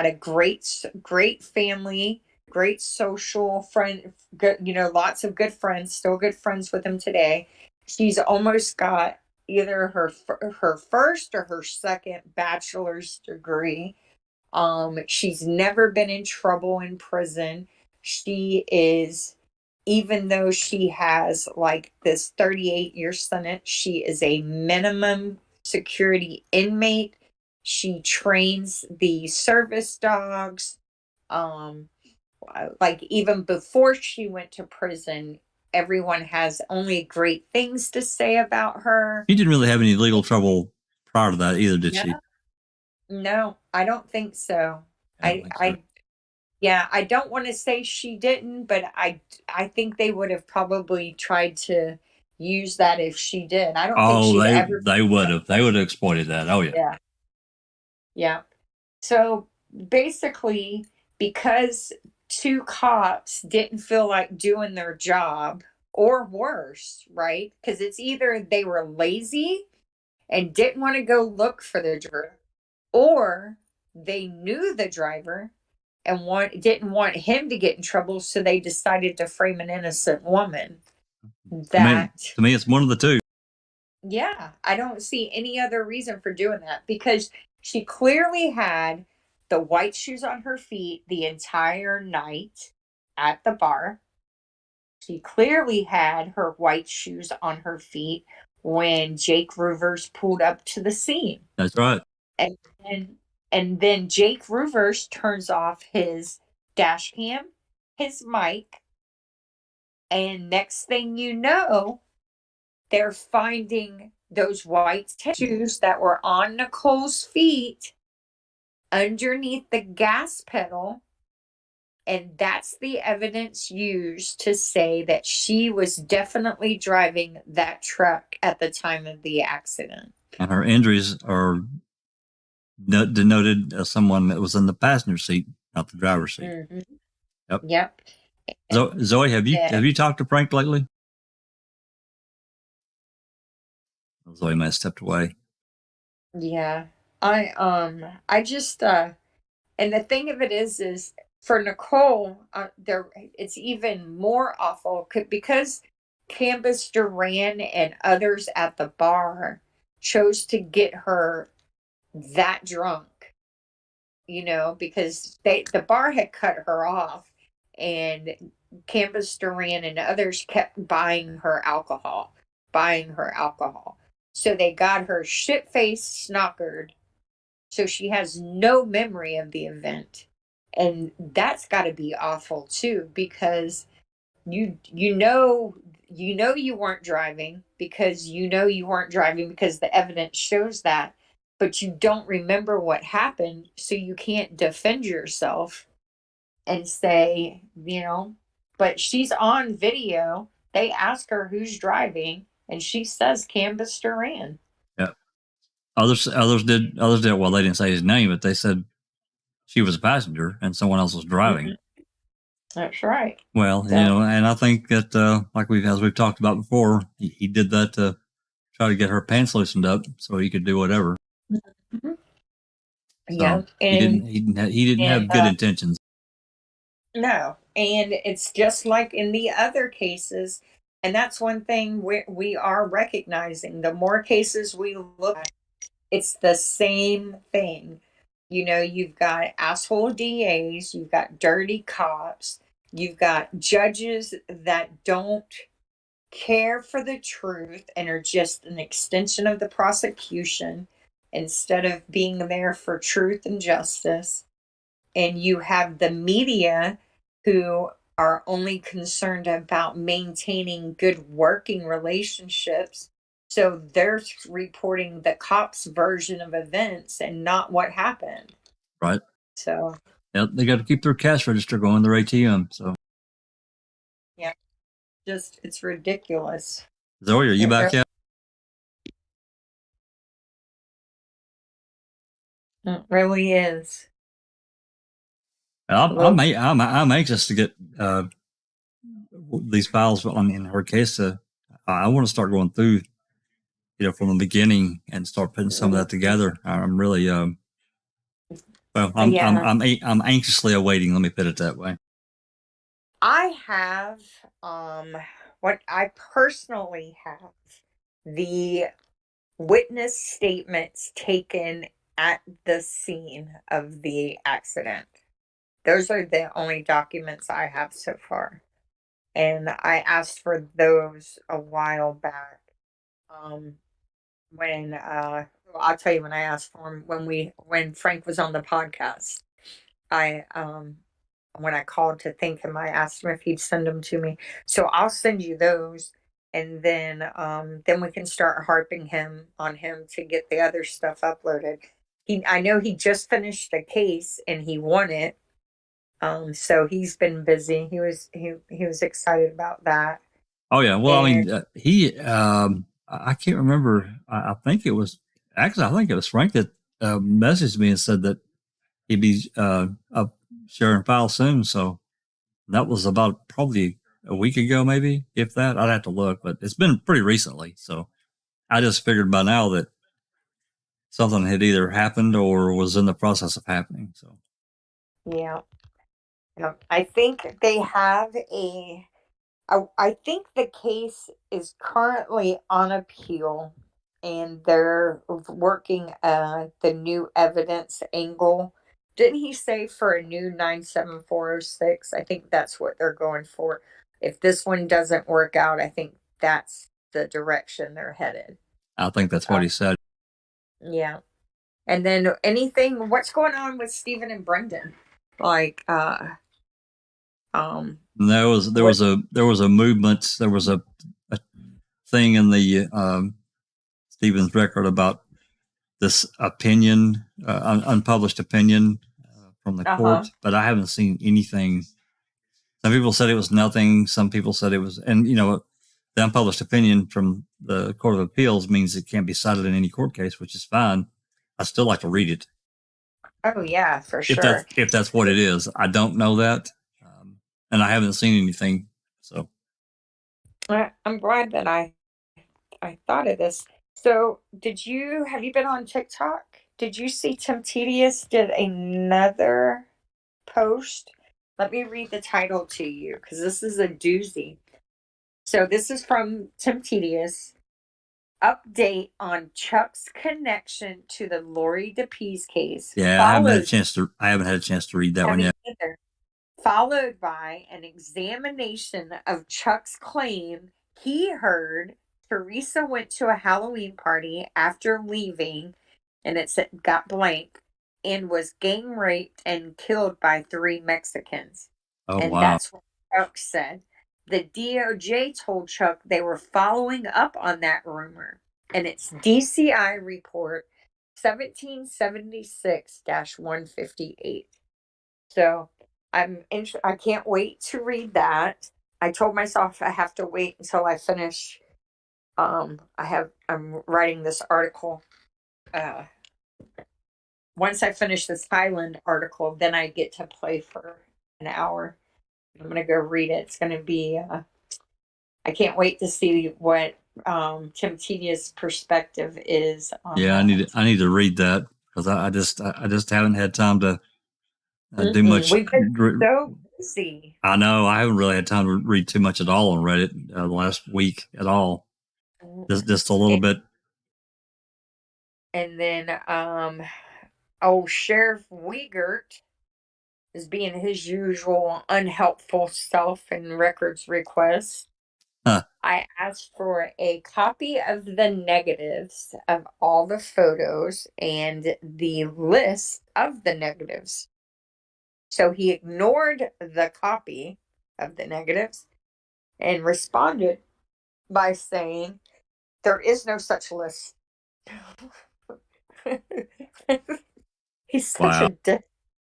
a great family, great social friend, good, lots of good friends, still good friends with him today. She's almost got either her first or her second bachelor's degree. She's never been in trouble in prison. She is, even though she has like this 38-year sentence, she is a minimum security inmate. She trains the service dogs. Like, even before she went to prison, everyone has only great things to say about her. She didn't really have any legal trouble prior to that either, did she? No, I don't think so. I don't want to say she didn't, but I think they would have probably tried to use that if she did. I don't think they would have exploited that. Oh yeah. Yeah. So basically, because 2 cops didn't feel like doing their job, or worse, right? Because it's either they were lazy and didn't want to go look for the driver, or they knew the driver and didn't want him to get in trouble, so they decided to frame an innocent woman. To me, it's one of the 2. Yeah, I don't see any other reason for doing that, because she clearly had the white shoes on her feet the entire night at the bar. She clearly had her white shoes on her feet when Jake Ruvers pulled up to the scene. That's right. And then Jake Ruvers turns off his dash cam, his mic, and next thing you know, they're finding those white shoes that were on Nicole's feet underneath the gas pedal. And that's the evidence used to say that she was definitely driving that truck at the time of the accident. And her injuries are denoted as someone that was in the passenger seat, not the driver's seat. Mm-hmm. Yep. Zoe, have you talked to Frank lately? Zoe might have stepped away. Yeah. I just and the thing of it is for Nicole, it's even more awful because Candace Duran and others at the bar chose to get her that drunk, because the bar had cut her off, and Candace Duran and others kept buying her alcohol. So they got her shit-faced, snockered, so she has no memory of the event. And that's got to be awful too, because you weren't driving, because the evidence shows that, but you don't remember what happened, so you can't defend yourself and say, but she's on video. They ask her who's driving, and she says Candace Duran. Yeah. Others did. Well, they didn't say his name, but they said she was a passenger and someone else was driving. Mm-hmm. That's right. Well, and I think that, as we've talked about before, he did that to try to get her pants loosened up so he could do whatever. Mm-hmm. So yeah, and he didn't have good intentions. No, and it's just like in the other cases, and that's one thing we are recognizing. The more cases we look at, it's the same thing. You've got asshole DAs, you've got dirty cops, you've got judges that don't care for the truth and are just an extension of the prosecution instead of being there for truth and justice. And you have the media who are only concerned about maintaining good working relationships. So they're reporting the cops' version of events and not what happened. Right. So. Yeah, they got to keep their cash register going, their ATM. So. Yeah. It's ridiculous. Zoe, are you back yet? It really is. I'm anxious to get these files in her case. I want to start going through, from the beginning and start putting some of that together. I'm really, I'm anxiously awaiting. Let me put it that way. I have, what I personally have, the witness statements taken at the scene of the accident. Those are the only documents I have so far. And I asked for those a while back. When I'll tell you when I asked for them, when Frank was on the podcast. When I called to thank him, I asked him if he'd send them to me. So I'll send you those, and then we can start harping on him to get the other stuff uploaded. I know he just finished a case and he won it. So he's been busy. He was excited about that. Oh yeah. Well, and, I can't remember. I think it was Frank that messaged me and said that he'd be sharing files soon. So that was about probably a week ago, maybe, if that. I'd have to look, but it's been pretty recently. So I just figured by now that something had either happened or was in the process of happening. So yeah. I think they have I think the case is currently on appeal, and they're working the new evidence angle. Didn't he say for a new 97406? I think that's what they're going for. If this one doesn't work out, I think that's the direction they're headed. I think that's what he said. Yeah. And then what's going on with Stephen and Brendan? There was a movement. There was a thing in the Stevens record about this opinion, unpublished opinion from the court, but I haven't seen anything. Some people said it was nothing. Some people said it was, and the unpublished opinion from the Court of Appeals means it can't be cited in any court case, which is fine. I still like to read it. Oh yeah, for sure. If that's what it is, I don't know that. And I haven't seen anything, so. I'm glad that I thought of this. So, have you been on TikTok? Did you see Tim Tedious did another post? Let me read the title to you, because this is a doozy. So this is from Tim Tedious. Update on Chuck's connection to the Lori DePease case. Yeah, I haven't had a chance to read that one yet. Either. Followed by an examination of Chuck's claim he heard Teresa went to a Halloween party after leaving, and it got blank, and was gang raped and killed by 3 Mexicans. Oh, and wow. That's what Chuck said. The DOJ told Chuck they were following up on that rumor, and it's DCI report 1776-158. So I can't wait to read that. I told myself I have to wait until I finish. I'm writing this article. Once I finish this Highland article, then I get to play for an hour. I'm going to go read it. It's going to be, I can't wait to see what Tim Tedious' perspective is on Yeah, that. I need to read that because I just haven't had time to do much. We've been so busy. I know. I haven't really had time to read too much at all on Reddit the last week at all. Just a little bit. And then, Sheriff Wiegert is being his usual unhelpful self in records requests. Huh. I asked for a copy of the negatives of all the photos and the list of the negatives. So he ignored the copy of the negatives and responded by saying, there is no such list. He's such a dick.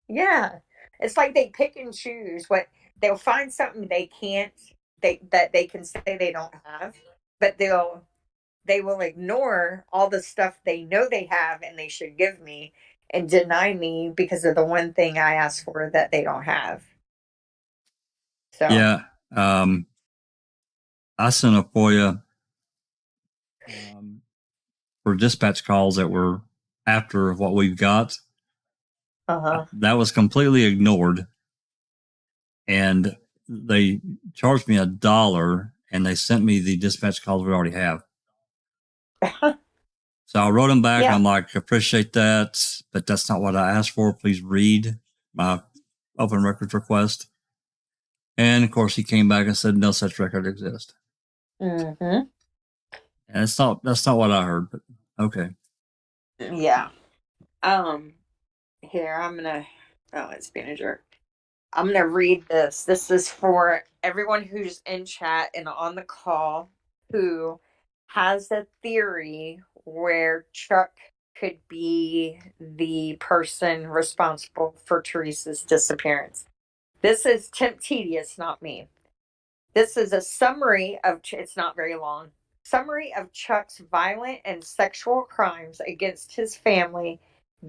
Yeah. It's like they pick and choose what they'll find something that they can say they don't have, but they will ignore all the stuff they know they have and they should give me and deny me because of the one thing I asked for that they don't have. So yeah, I sent a FOIA for dispatch calls that were after what we've got. That was completely ignored, and they charged me $1, and they sent me the dispatch calls we already have. So I wrote them back. Yeah. I'm like, appreciate that, but that's not what I asked for. Please read my open records request. And of course, he came back and said no such record exists. Mm-hmm. And that's not what I heard, but okay. Yeah. Here, I'm gonna. Oh, it's being a jerk. I'm gonna read this. This is for everyone who's in chat and on the call who has a theory where Chuck could be the person responsible for Teresa's disappearance. This is Tim Tedious, not me. This is a summary of. It's not very long. Summary of Chuck's violent and sexual crimes against his family,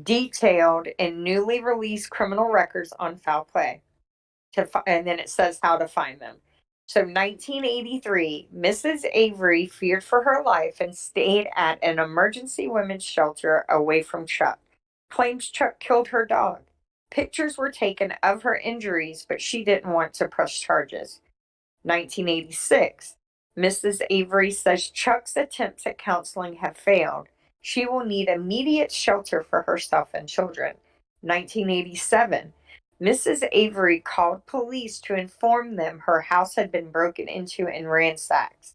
detailed in newly released criminal records on foul play. And then it says how to find them. So 1983, Mrs. Avery feared for her life and stayed at an emergency women's shelter away from Chuck. Claims Chuck killed her dog. Pictures were taken of her injuries, but she didn't want to press charges. 1986, Mrs. Avery says Chuck's attempts at counseling have failed. She will need immediate shelter for herself and children. 1987, Mrs. Avery called police to inform them her house had been broken into and ransacked.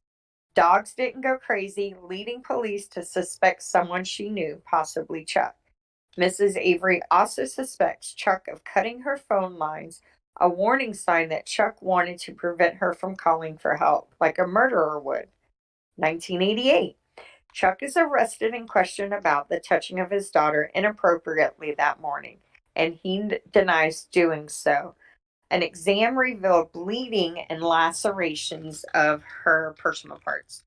Dogs didn't go crazy, leading police to suspect someone she knew, possibly Chuck. Mrs. Avery also suspects Chuck of cutting her phone lines, a warning sign that Chuck wanted to prevent her from calling for help, like a murderer would. 1988. Chuck is arrested and questioned about the touching of his daughter inappropriately that morning, and he denies doing so. An exam revealed bleeding and lacerations of her personal parts.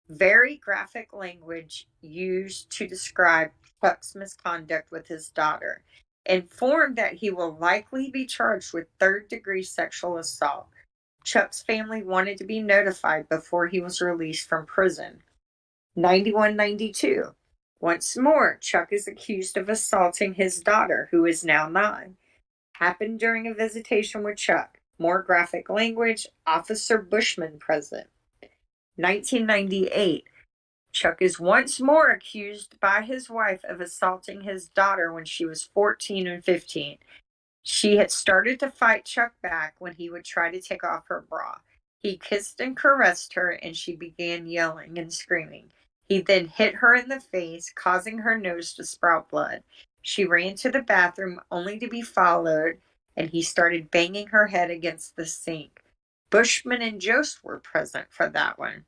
Very graphic language used to describe Chuck's misconduct with his daughter. Informed that he will likely be charged with third-degree sexual assault. Chuck's family wanted to be notified before he was released from prison. 91-92. Once more, Chuck is accused of assaulting his daughter, who is now 9. Happened during a visitation with Chuck. More graphic language, Officer Bushman present. 1998, Chuck is once more accused by his wife of assaulting his daughter when she was 14 and 15. She had started to fight Chuck back when he would try to take off her bra. He kissed and caressed her, and she began yelling and screaming. He then hit her in the face, causing her nose to sprout blood. She ran to the bathroom only to be followed, and he started banging her head against the sink. Bushman and Jost were present for that one.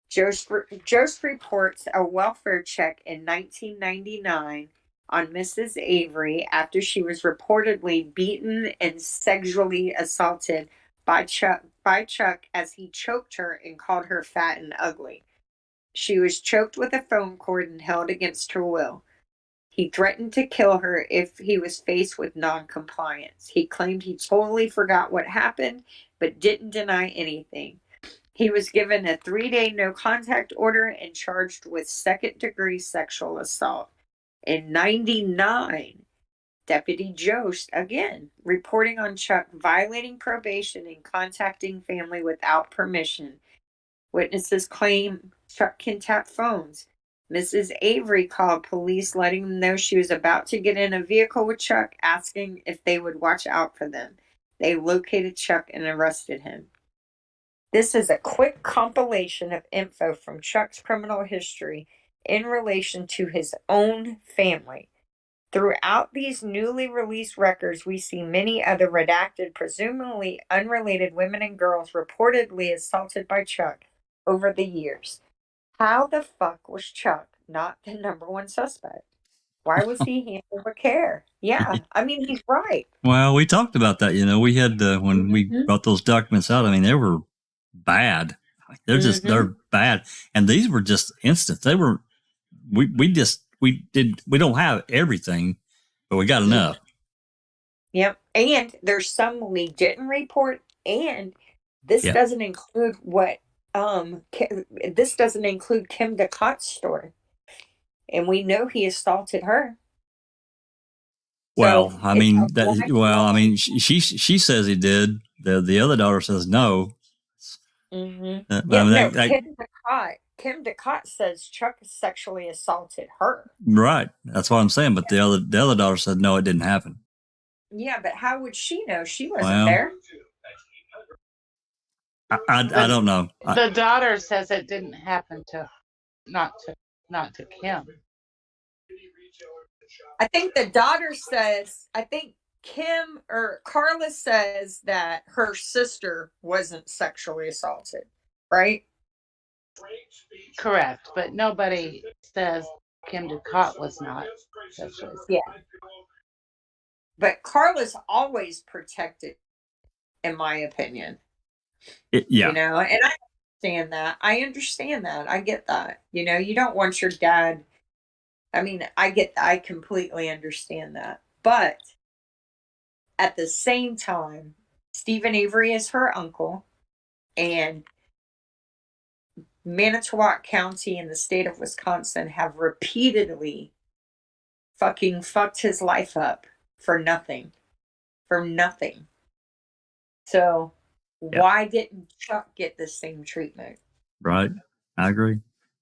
Jost reports a welfare check in 1999 on Mrs. Avery after she was reportedly beaten and sexually assaulted by Chuck as he choked her and called her fat and ugly. She was choked with a phone cord and held against her will. He threatened to kill her if he was faced with non-compliance. He claimed he totally forgot what happened, but didn't deny anything. He was given a 3-day no-contact order and charged with second-degree sexual assault. In 1999, Deputy Jost, again, reporting on Chuck violating probation and contacting family without permission. Witnesses claim Chuck can tap phones. Mrs. Avery called police, letting them know she was about to get in a vehicle with Chuck, asking if they would watch out for them. They located Chuck and arrested him. This is a quick compilation of info from Chuck's criminal history in relation to his own family. Throughout these newly released records, we see many other redacted, presumably unrelated women and girls reportedly assaulted by Chuck over the years. How the fuck was Chuck not the number one suspect? Why was he handled with care? Yeah, I mean, he's right. Well, we talked about that. We had when we brought those documents out. I mean, they were bad. They're bad, and these were just instance. They were. We don't have everything, but we got enough. Yep, and there's some we didn't report, and this doesn't include what this doesn't include Kim DeCott's story, and we know he assaulted her. Well, So I mean, she says he did. The other daughter says no. Kim DeCott says Chuck sexually assaulted her. Right, that's what I'm saying. But the other daughter said no, it didn't happen. Yeah, but how would she know? She wasn't there. I don't know. The daughter says it didn't happen to not to Kim. I think the daughter says, I think Kim or Carla says that her sister wasn't sexually assaulted, right? Correct, but nobody says Kim DeCott was not sexually assaulted. Yeah. But Carla's always protected, in my opinion. Yeah. And I understand that. I get that. You don't want your dad. I mean, I completely understand that. But at the same time, Stephen Avery is her uncle, and Manitowoc County and the state of Wisconsin have repeatedly fucking fucked his life up for nothing. So why didn't Chuck get the same treatment? Right. I agree.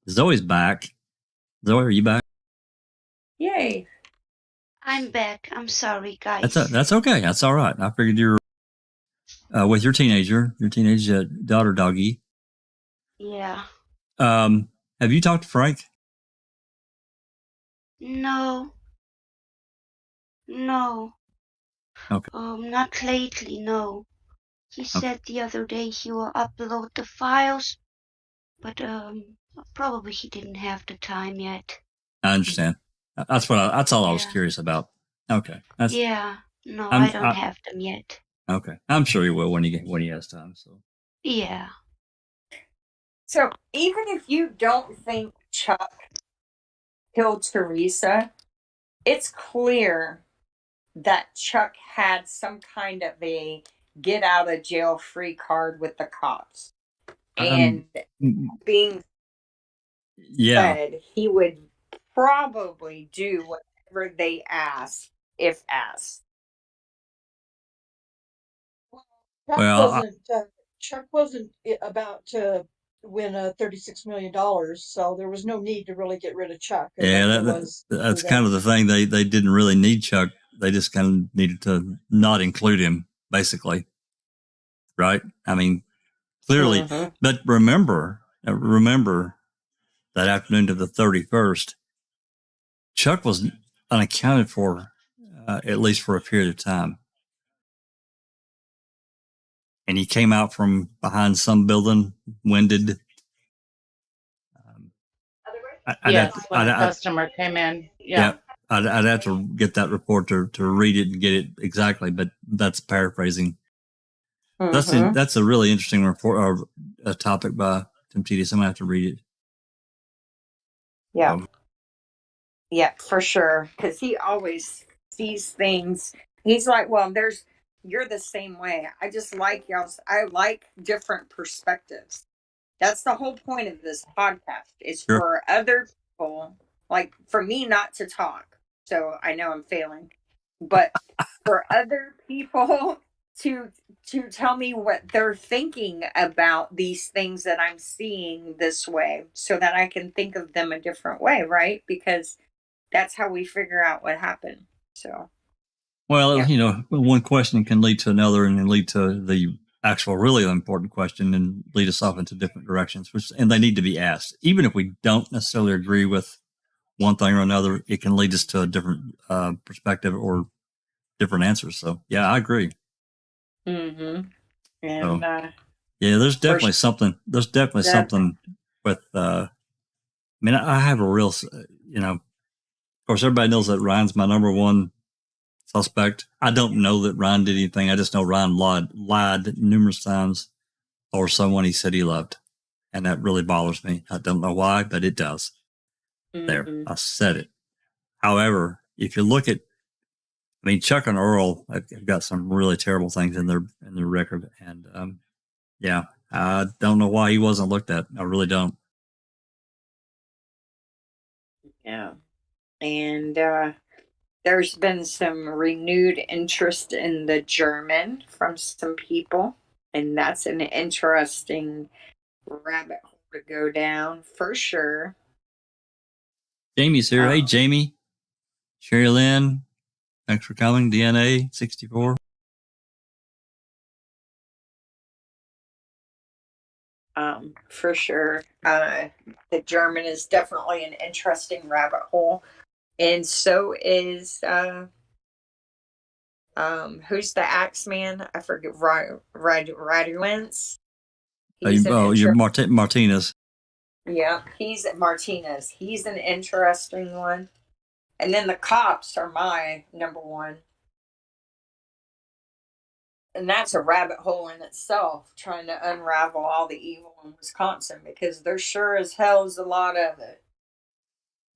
Zoe's back. Zoe, are you back? Yay. I'm back. I'm sorry, guys. That's okay. That's all right. I figured you were with your teenage daughter, doggy. Yeah. Have you talked to Frank? No. Okay. Not lately, no. He said the other day he will upload the files, but probably he didn't have the time yet. I understand. That's all I was curious about. Okay. I don't have them yet. Okay. I'm sure he will when he has time. So. Yeah. So even if you don't think Chuck killed Teresa, it's clear that Chuck had some kind of a get out of jail free card with the cops. And being said, he would probably do whatever they ask, if asked. Chuck wasn't about to win $36 million. So there was no need to really get rid of Chuck. Yeah, that's kind of the thing. They didn't really need Chuck. They just kind of needed to not include him, basically. Right? I mean, clearly. Mhm. But remember that afternoon to the 31st, Chuck was unaccounted for, at least for a period of time. And he came out from behind some building, winded. Yes, when a customer came in. Yeah. I'd have to get that report to read it and get it exactly, but that's paraphrasing. Mhm. That's a really interesting report or a topic by Tim Tedious. I'm gonna have to read it. Yeah. Yeah, for sure. Because he always sees things. He's like, well, you're the same way. I just like y'all's, I like different perspectives. That's the whole point of this podcast, is Sure. for other people, like for me not to talk. So I know I'm failing, but for other people to tell me what they're thinking about these things that I'm seeing this way, so that I can think of them a different way, right? Because that's how we figure out what happened. So, well, yeah. One question can lead to another, and then lead to the actual really important question, and lead us off into different directions. And they need to be asked, even if we don't necessarily agree with one thing or another. It can lead us to a different perspective or different answers. So, yeah, I agree. Mm-hmm. And so, yeah, there's definitely something. There's definitely something with. I mean, I have a real, of course, everybody knows that Ryan's my number one suspect. I don't know that Ryan did anything. I just know Ryan lied numerous times or someone he said he loved. And that really bothers me. I don't know why, but it does. Mm-hmm. There, I said it. However, if you look at, Chuck and Earl have got some really terrible things in their record. And, yeah, I don't know why he wasn't looked at. I really don't. Yeah. And there's been some renewed interest in the German from some people. And that's an interesting rabbit hole to go down for sure. Jamie's here. Hey, Jamie. Sherry Lynn. Thanks for coming. DNA 64. For sure. The German is definitely an interesting rabbit hole. And so is who's the Axeman? I forget. Raduens. You're Martinez. Yeah, he's Martinez. He's an interesting one. And then the cops are my number one. And that's a rabbit hole in itself, trying to unravel all the evil in Wisconsin, because there sure as hell is a lot of it.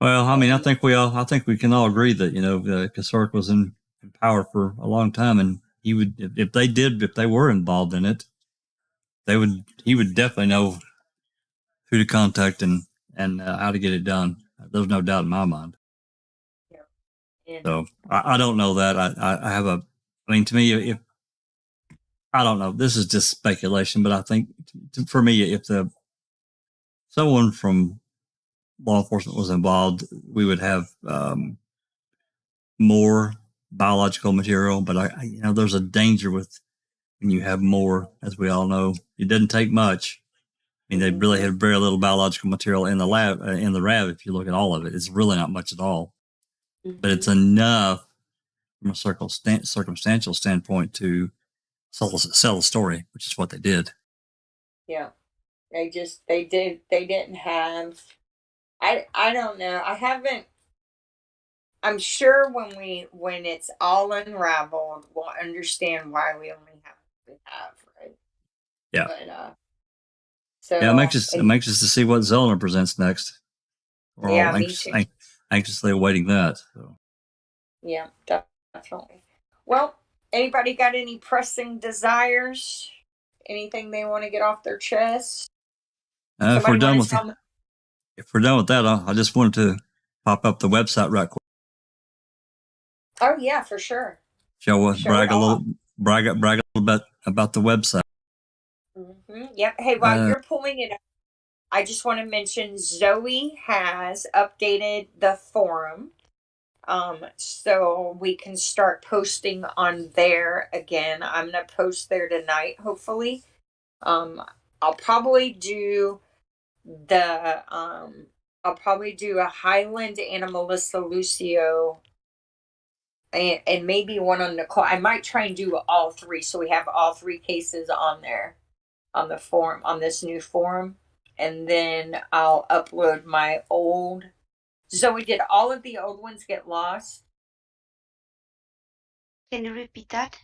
Well, I think we can all agree that, Kasork was in power for a long time, and he would, if they were involved in it, he would definitely know who to contact and how to get it done. There's no doubt in my mind. Yeah. So I don't know that. I have to me, if I don't know, this is just speculation, but I think for me, if someone from law enforcement was involved, we would have more biological material. But there's a danger with when you have more, as we all know. It doesn't take much. They really have very little biological material in the lab, in the RAV. If you look at all of it, it's really not much at all. Mm-hmm. But it's enough from a circumstantial standpoint to sell the story, which is what they did. Yeah, they didn't have. I don't know. I'm sure when it's all unraveled, we'll understand why we only have what we have, right? Yeah. But, so yeah, I'm anxious to see what Zellner presents next. We're all anxiously awaiting that. So. Yeah, definitely. Well, anybody got any pressing desires? Anything they want to get off their chest? If we're done with that, I just wanted to pop up the website right quick. Oh yeah, for sure. Brag a little bit about the website. Mm-hmm. Yep. Hey, while you're pulling it up, I just want to mention Zoe has updated the forum. So we can start posting on there again. I'm going to post there tonight, hopefully. I'll probably do a Highland and a Melissa Lucio and maybe one on Nicole. I might try and do all three, so we have all three cases on there on the forum, on this new forum. And then I'll upload my old. Zoe, did all of the old ones get lost? Can you repeat that?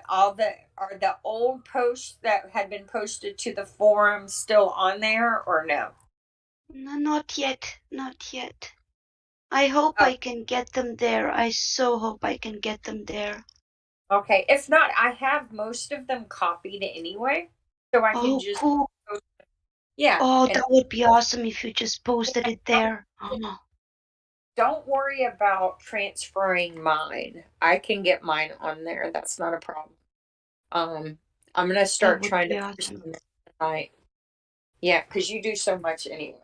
Are the old posts that had been posted to the forum still on there or no? No, not yet. Not yet. I hope I can get them there. I so hope I can get them there. Okay. If not, I have most of them copied anyway. So I can just cool. post them. Yeah. Oh, that would be awesome if you just posted it there. Oh. Don't worry about transferring mine. I can get mine on there. That's not a problem. I'm gonna start trying to push them tonight. Yeah, because you do so much anyway.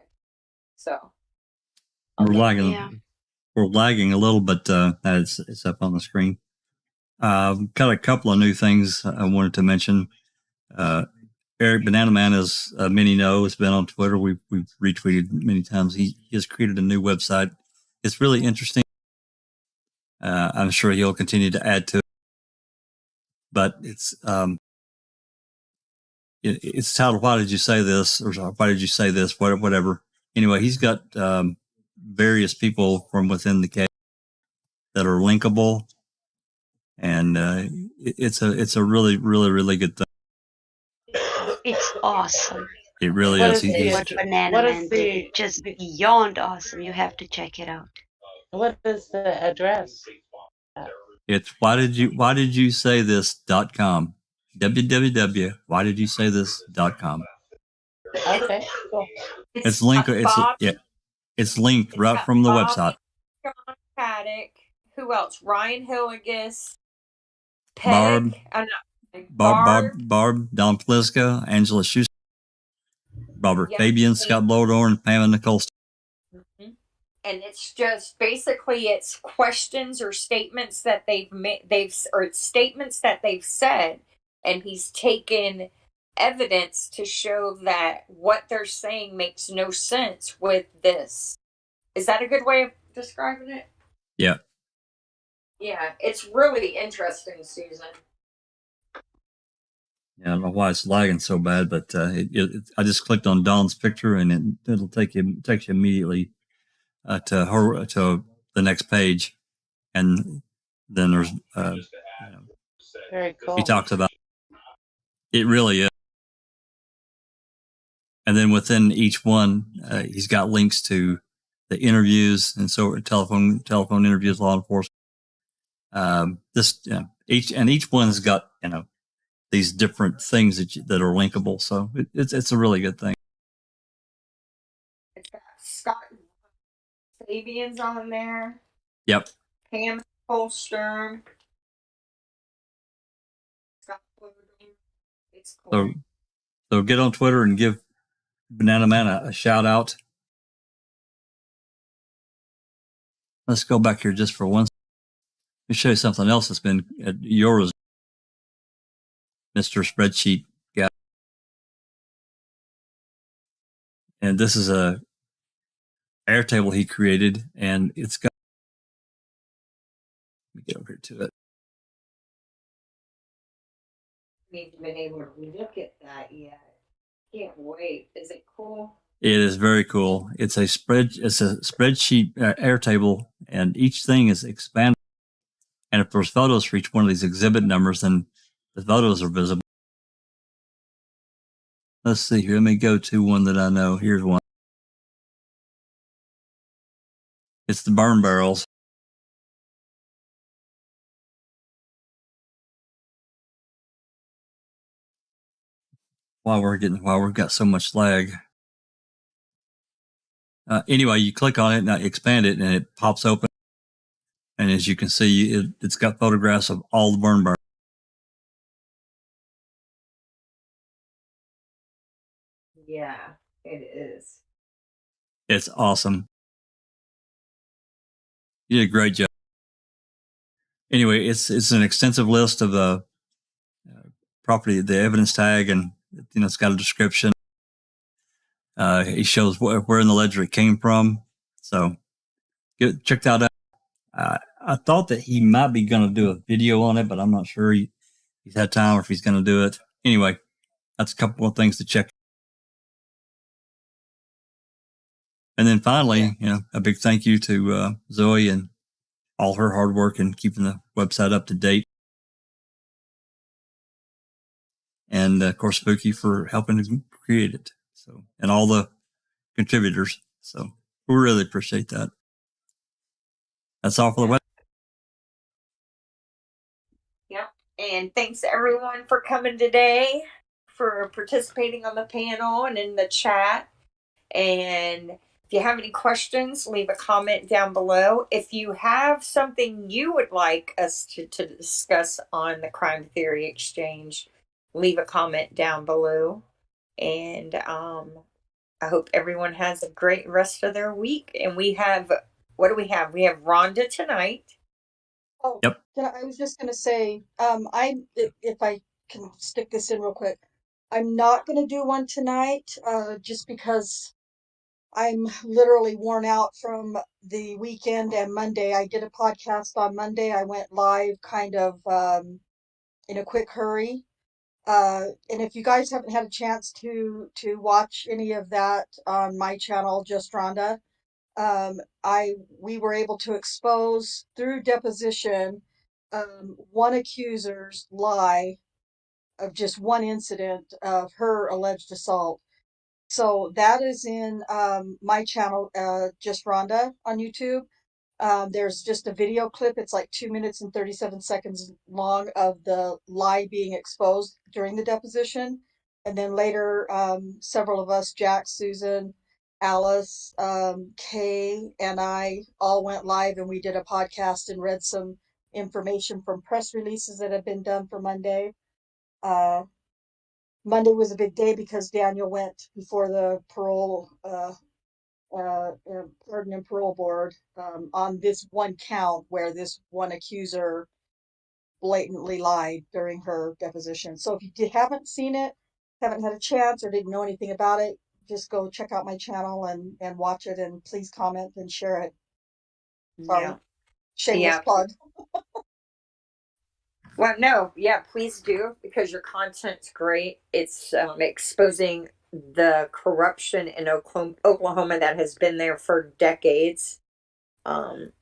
So we're lagging. Yeah. We're lagging a little, but it's up on the screen. Got a couple of new things I wanted to mention. Eric Banana Man, as many know, has been on Twitter. We've retweeted many times. He has created a new website. It's really interesting. I'm sure he'll continue to add to it. But it's titled "Why Did You Say This?" or "Why Did You Say This?" Whatever. Anyway, he's got various people from within the case that are linkable, and it's a really, really, really good thing. It's awesome. It really is. What Banana Man did, just beyond awesome. You have to check it out. What is the address? It's whydidyousaydis.com. www.whydidyousaydis.com. Okay, cool. It's linked. It's linked right from the website. John Paddock. Who else? Ryan Hilligus. Barb. Don Pliska, Angela Schuster, Robert Fabian, Scott Blodorn, Pam and Nicole. Mm-hmm. And it's just basically it's questions or statements that they've said, and he's taken evidence to show that what they're saying makes no sense with this. Is that a good way of describing it? Yeah. Yeah, it's really interesting, Susan. Yeah, I don't know why it's lagging so bad, but I just clicked on Dawn's picture and it'll takes you immediately to the next page, and then there's very cool. He talks about it really is, and then within each one, he's got links to the interviews and so telephone interviews, law enforcement. Each one's got these different things that are linkable, so it's a really good thing. It's got Scott Fabian's on there. Yep. Pam Holstern. Scott Blodorn. It's cool. So get on Twitter and give Banana Man a shout out. Let's go back here just for one second. Let me show you something else that's been at yours, Mr. Spreadsheet guy. And this is a Airtable he created, and it's got. Let me get over here to it. I haven't been able to look at that yet. Can't wait. Is it cool? It is very cool. It's a spreadsheet Airtable, and each thing is expanded. And if there's photos for each one of these exhibit numbers, then the photos are visible. Let's see here. Let me go to one that I know. Here's one. It's the burn barrels. While we've got so much lag. Anyway, you click on it and expand it, and it pops open. And as you can see, it's got photographs of all the burn barrels. Yeah, it is. It's awesome. You did a great job. Anyway, it's an extensive list of the property, the evidence tag, and it's got a description. He shows where in the ledger it came from. So check that out. I thought that he might be going to do a video on it, but I'm not sure he's had time or if he's going to do it. Anyway, that's a couple of things to check. And then finally, a big thank you to Zoe and all her hard work in keeping the website up to date. And of course, Spooky for helping to create it. So, and all the contributors. So we really appreciate that. That's all for the web. Yep. And thanks everyone for coming today, for participating on the panel and in the chat. And if you have any questions, leave a comment down below. If you have something you would like us to discuss on the Crime Theory Exchange, leave a comment down below. And I hope everyone has a great rest of their week. And we have, what do we have? We have Rhonda tonight. Oh, yep. I was just going to say, if I can stick this in real quick, I'm not going to do one tonight, just because I'm literally worn out from the weekend and Monday. I did a podcast on Monday. I went live kind of in a quick hurry. And if you guys haven't had a chance to watch any of that on my channel, Just Rhonda, we were able to expose through deposition one accuser's lie of just one incident of her alleged assault. So that is in my channel, Just Rhonda on YouTube. There's just a video clip. It's like 2 minutes and 37 seconds long of the lie being exposed during the deposition. And then later, several of us, Jack, Susan, Alice, Kay, and I all went live and we did a podcast and read some information from press releases that have been done for Monday. Monday was a big day because Daniel went before the parole, pardon and parole board on this one count where this one accuser blatantly lied during her deposition. So if you haven't seen it, haven't had a chance, or didn't know anything about it, just go check out my channel and watch it, and please comment and share it. Sorry, Yeah. shameless plug. Well, no, yeah, please do, because your content's great. It's exposing the corruption in Oklahoma that has been there for decades. And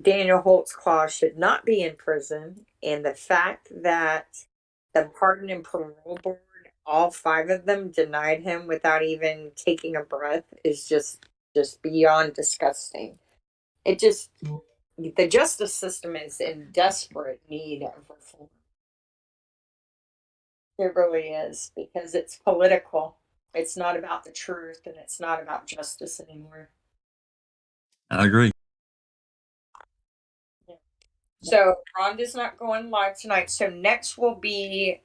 Daniel Holtzclaw should not be in prison. And the fact that the Pardon and Parole Board, all 5 of them denied him without even taking a breath is just beyond disgusting. It just... The justice system is in desperate need of reform. It really is, because it's political. It's not about the truth, and it's not about justice anymore. I agree. Yeah. So Rhonda's not going live tonight. So next will be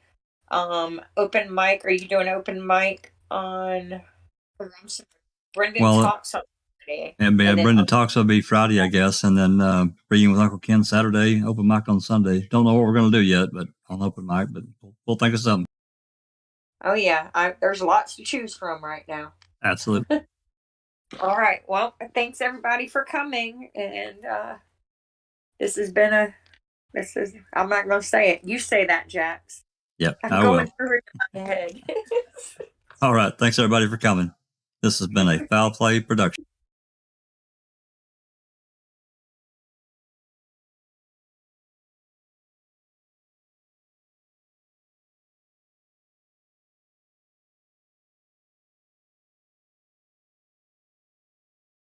open mic. Are you doing open mic on? Brendan talks on Friday. And Brendan Talks will be Friday, I guess, and then Reading with Uncle Ken Saturday, open mic on Sunday. Don't know what we're going to do yet, but on open mic, but we'll think of something. Oh yeah, there's lots to choose from right now. Absolutely. All right. Well, thanks everybody for coming, and this has been I'm not going to say it. You say that, Jax. Yep, I'm I going will. through it in my head. All right. Thanks everybody for coming. This has been a Foul Play production.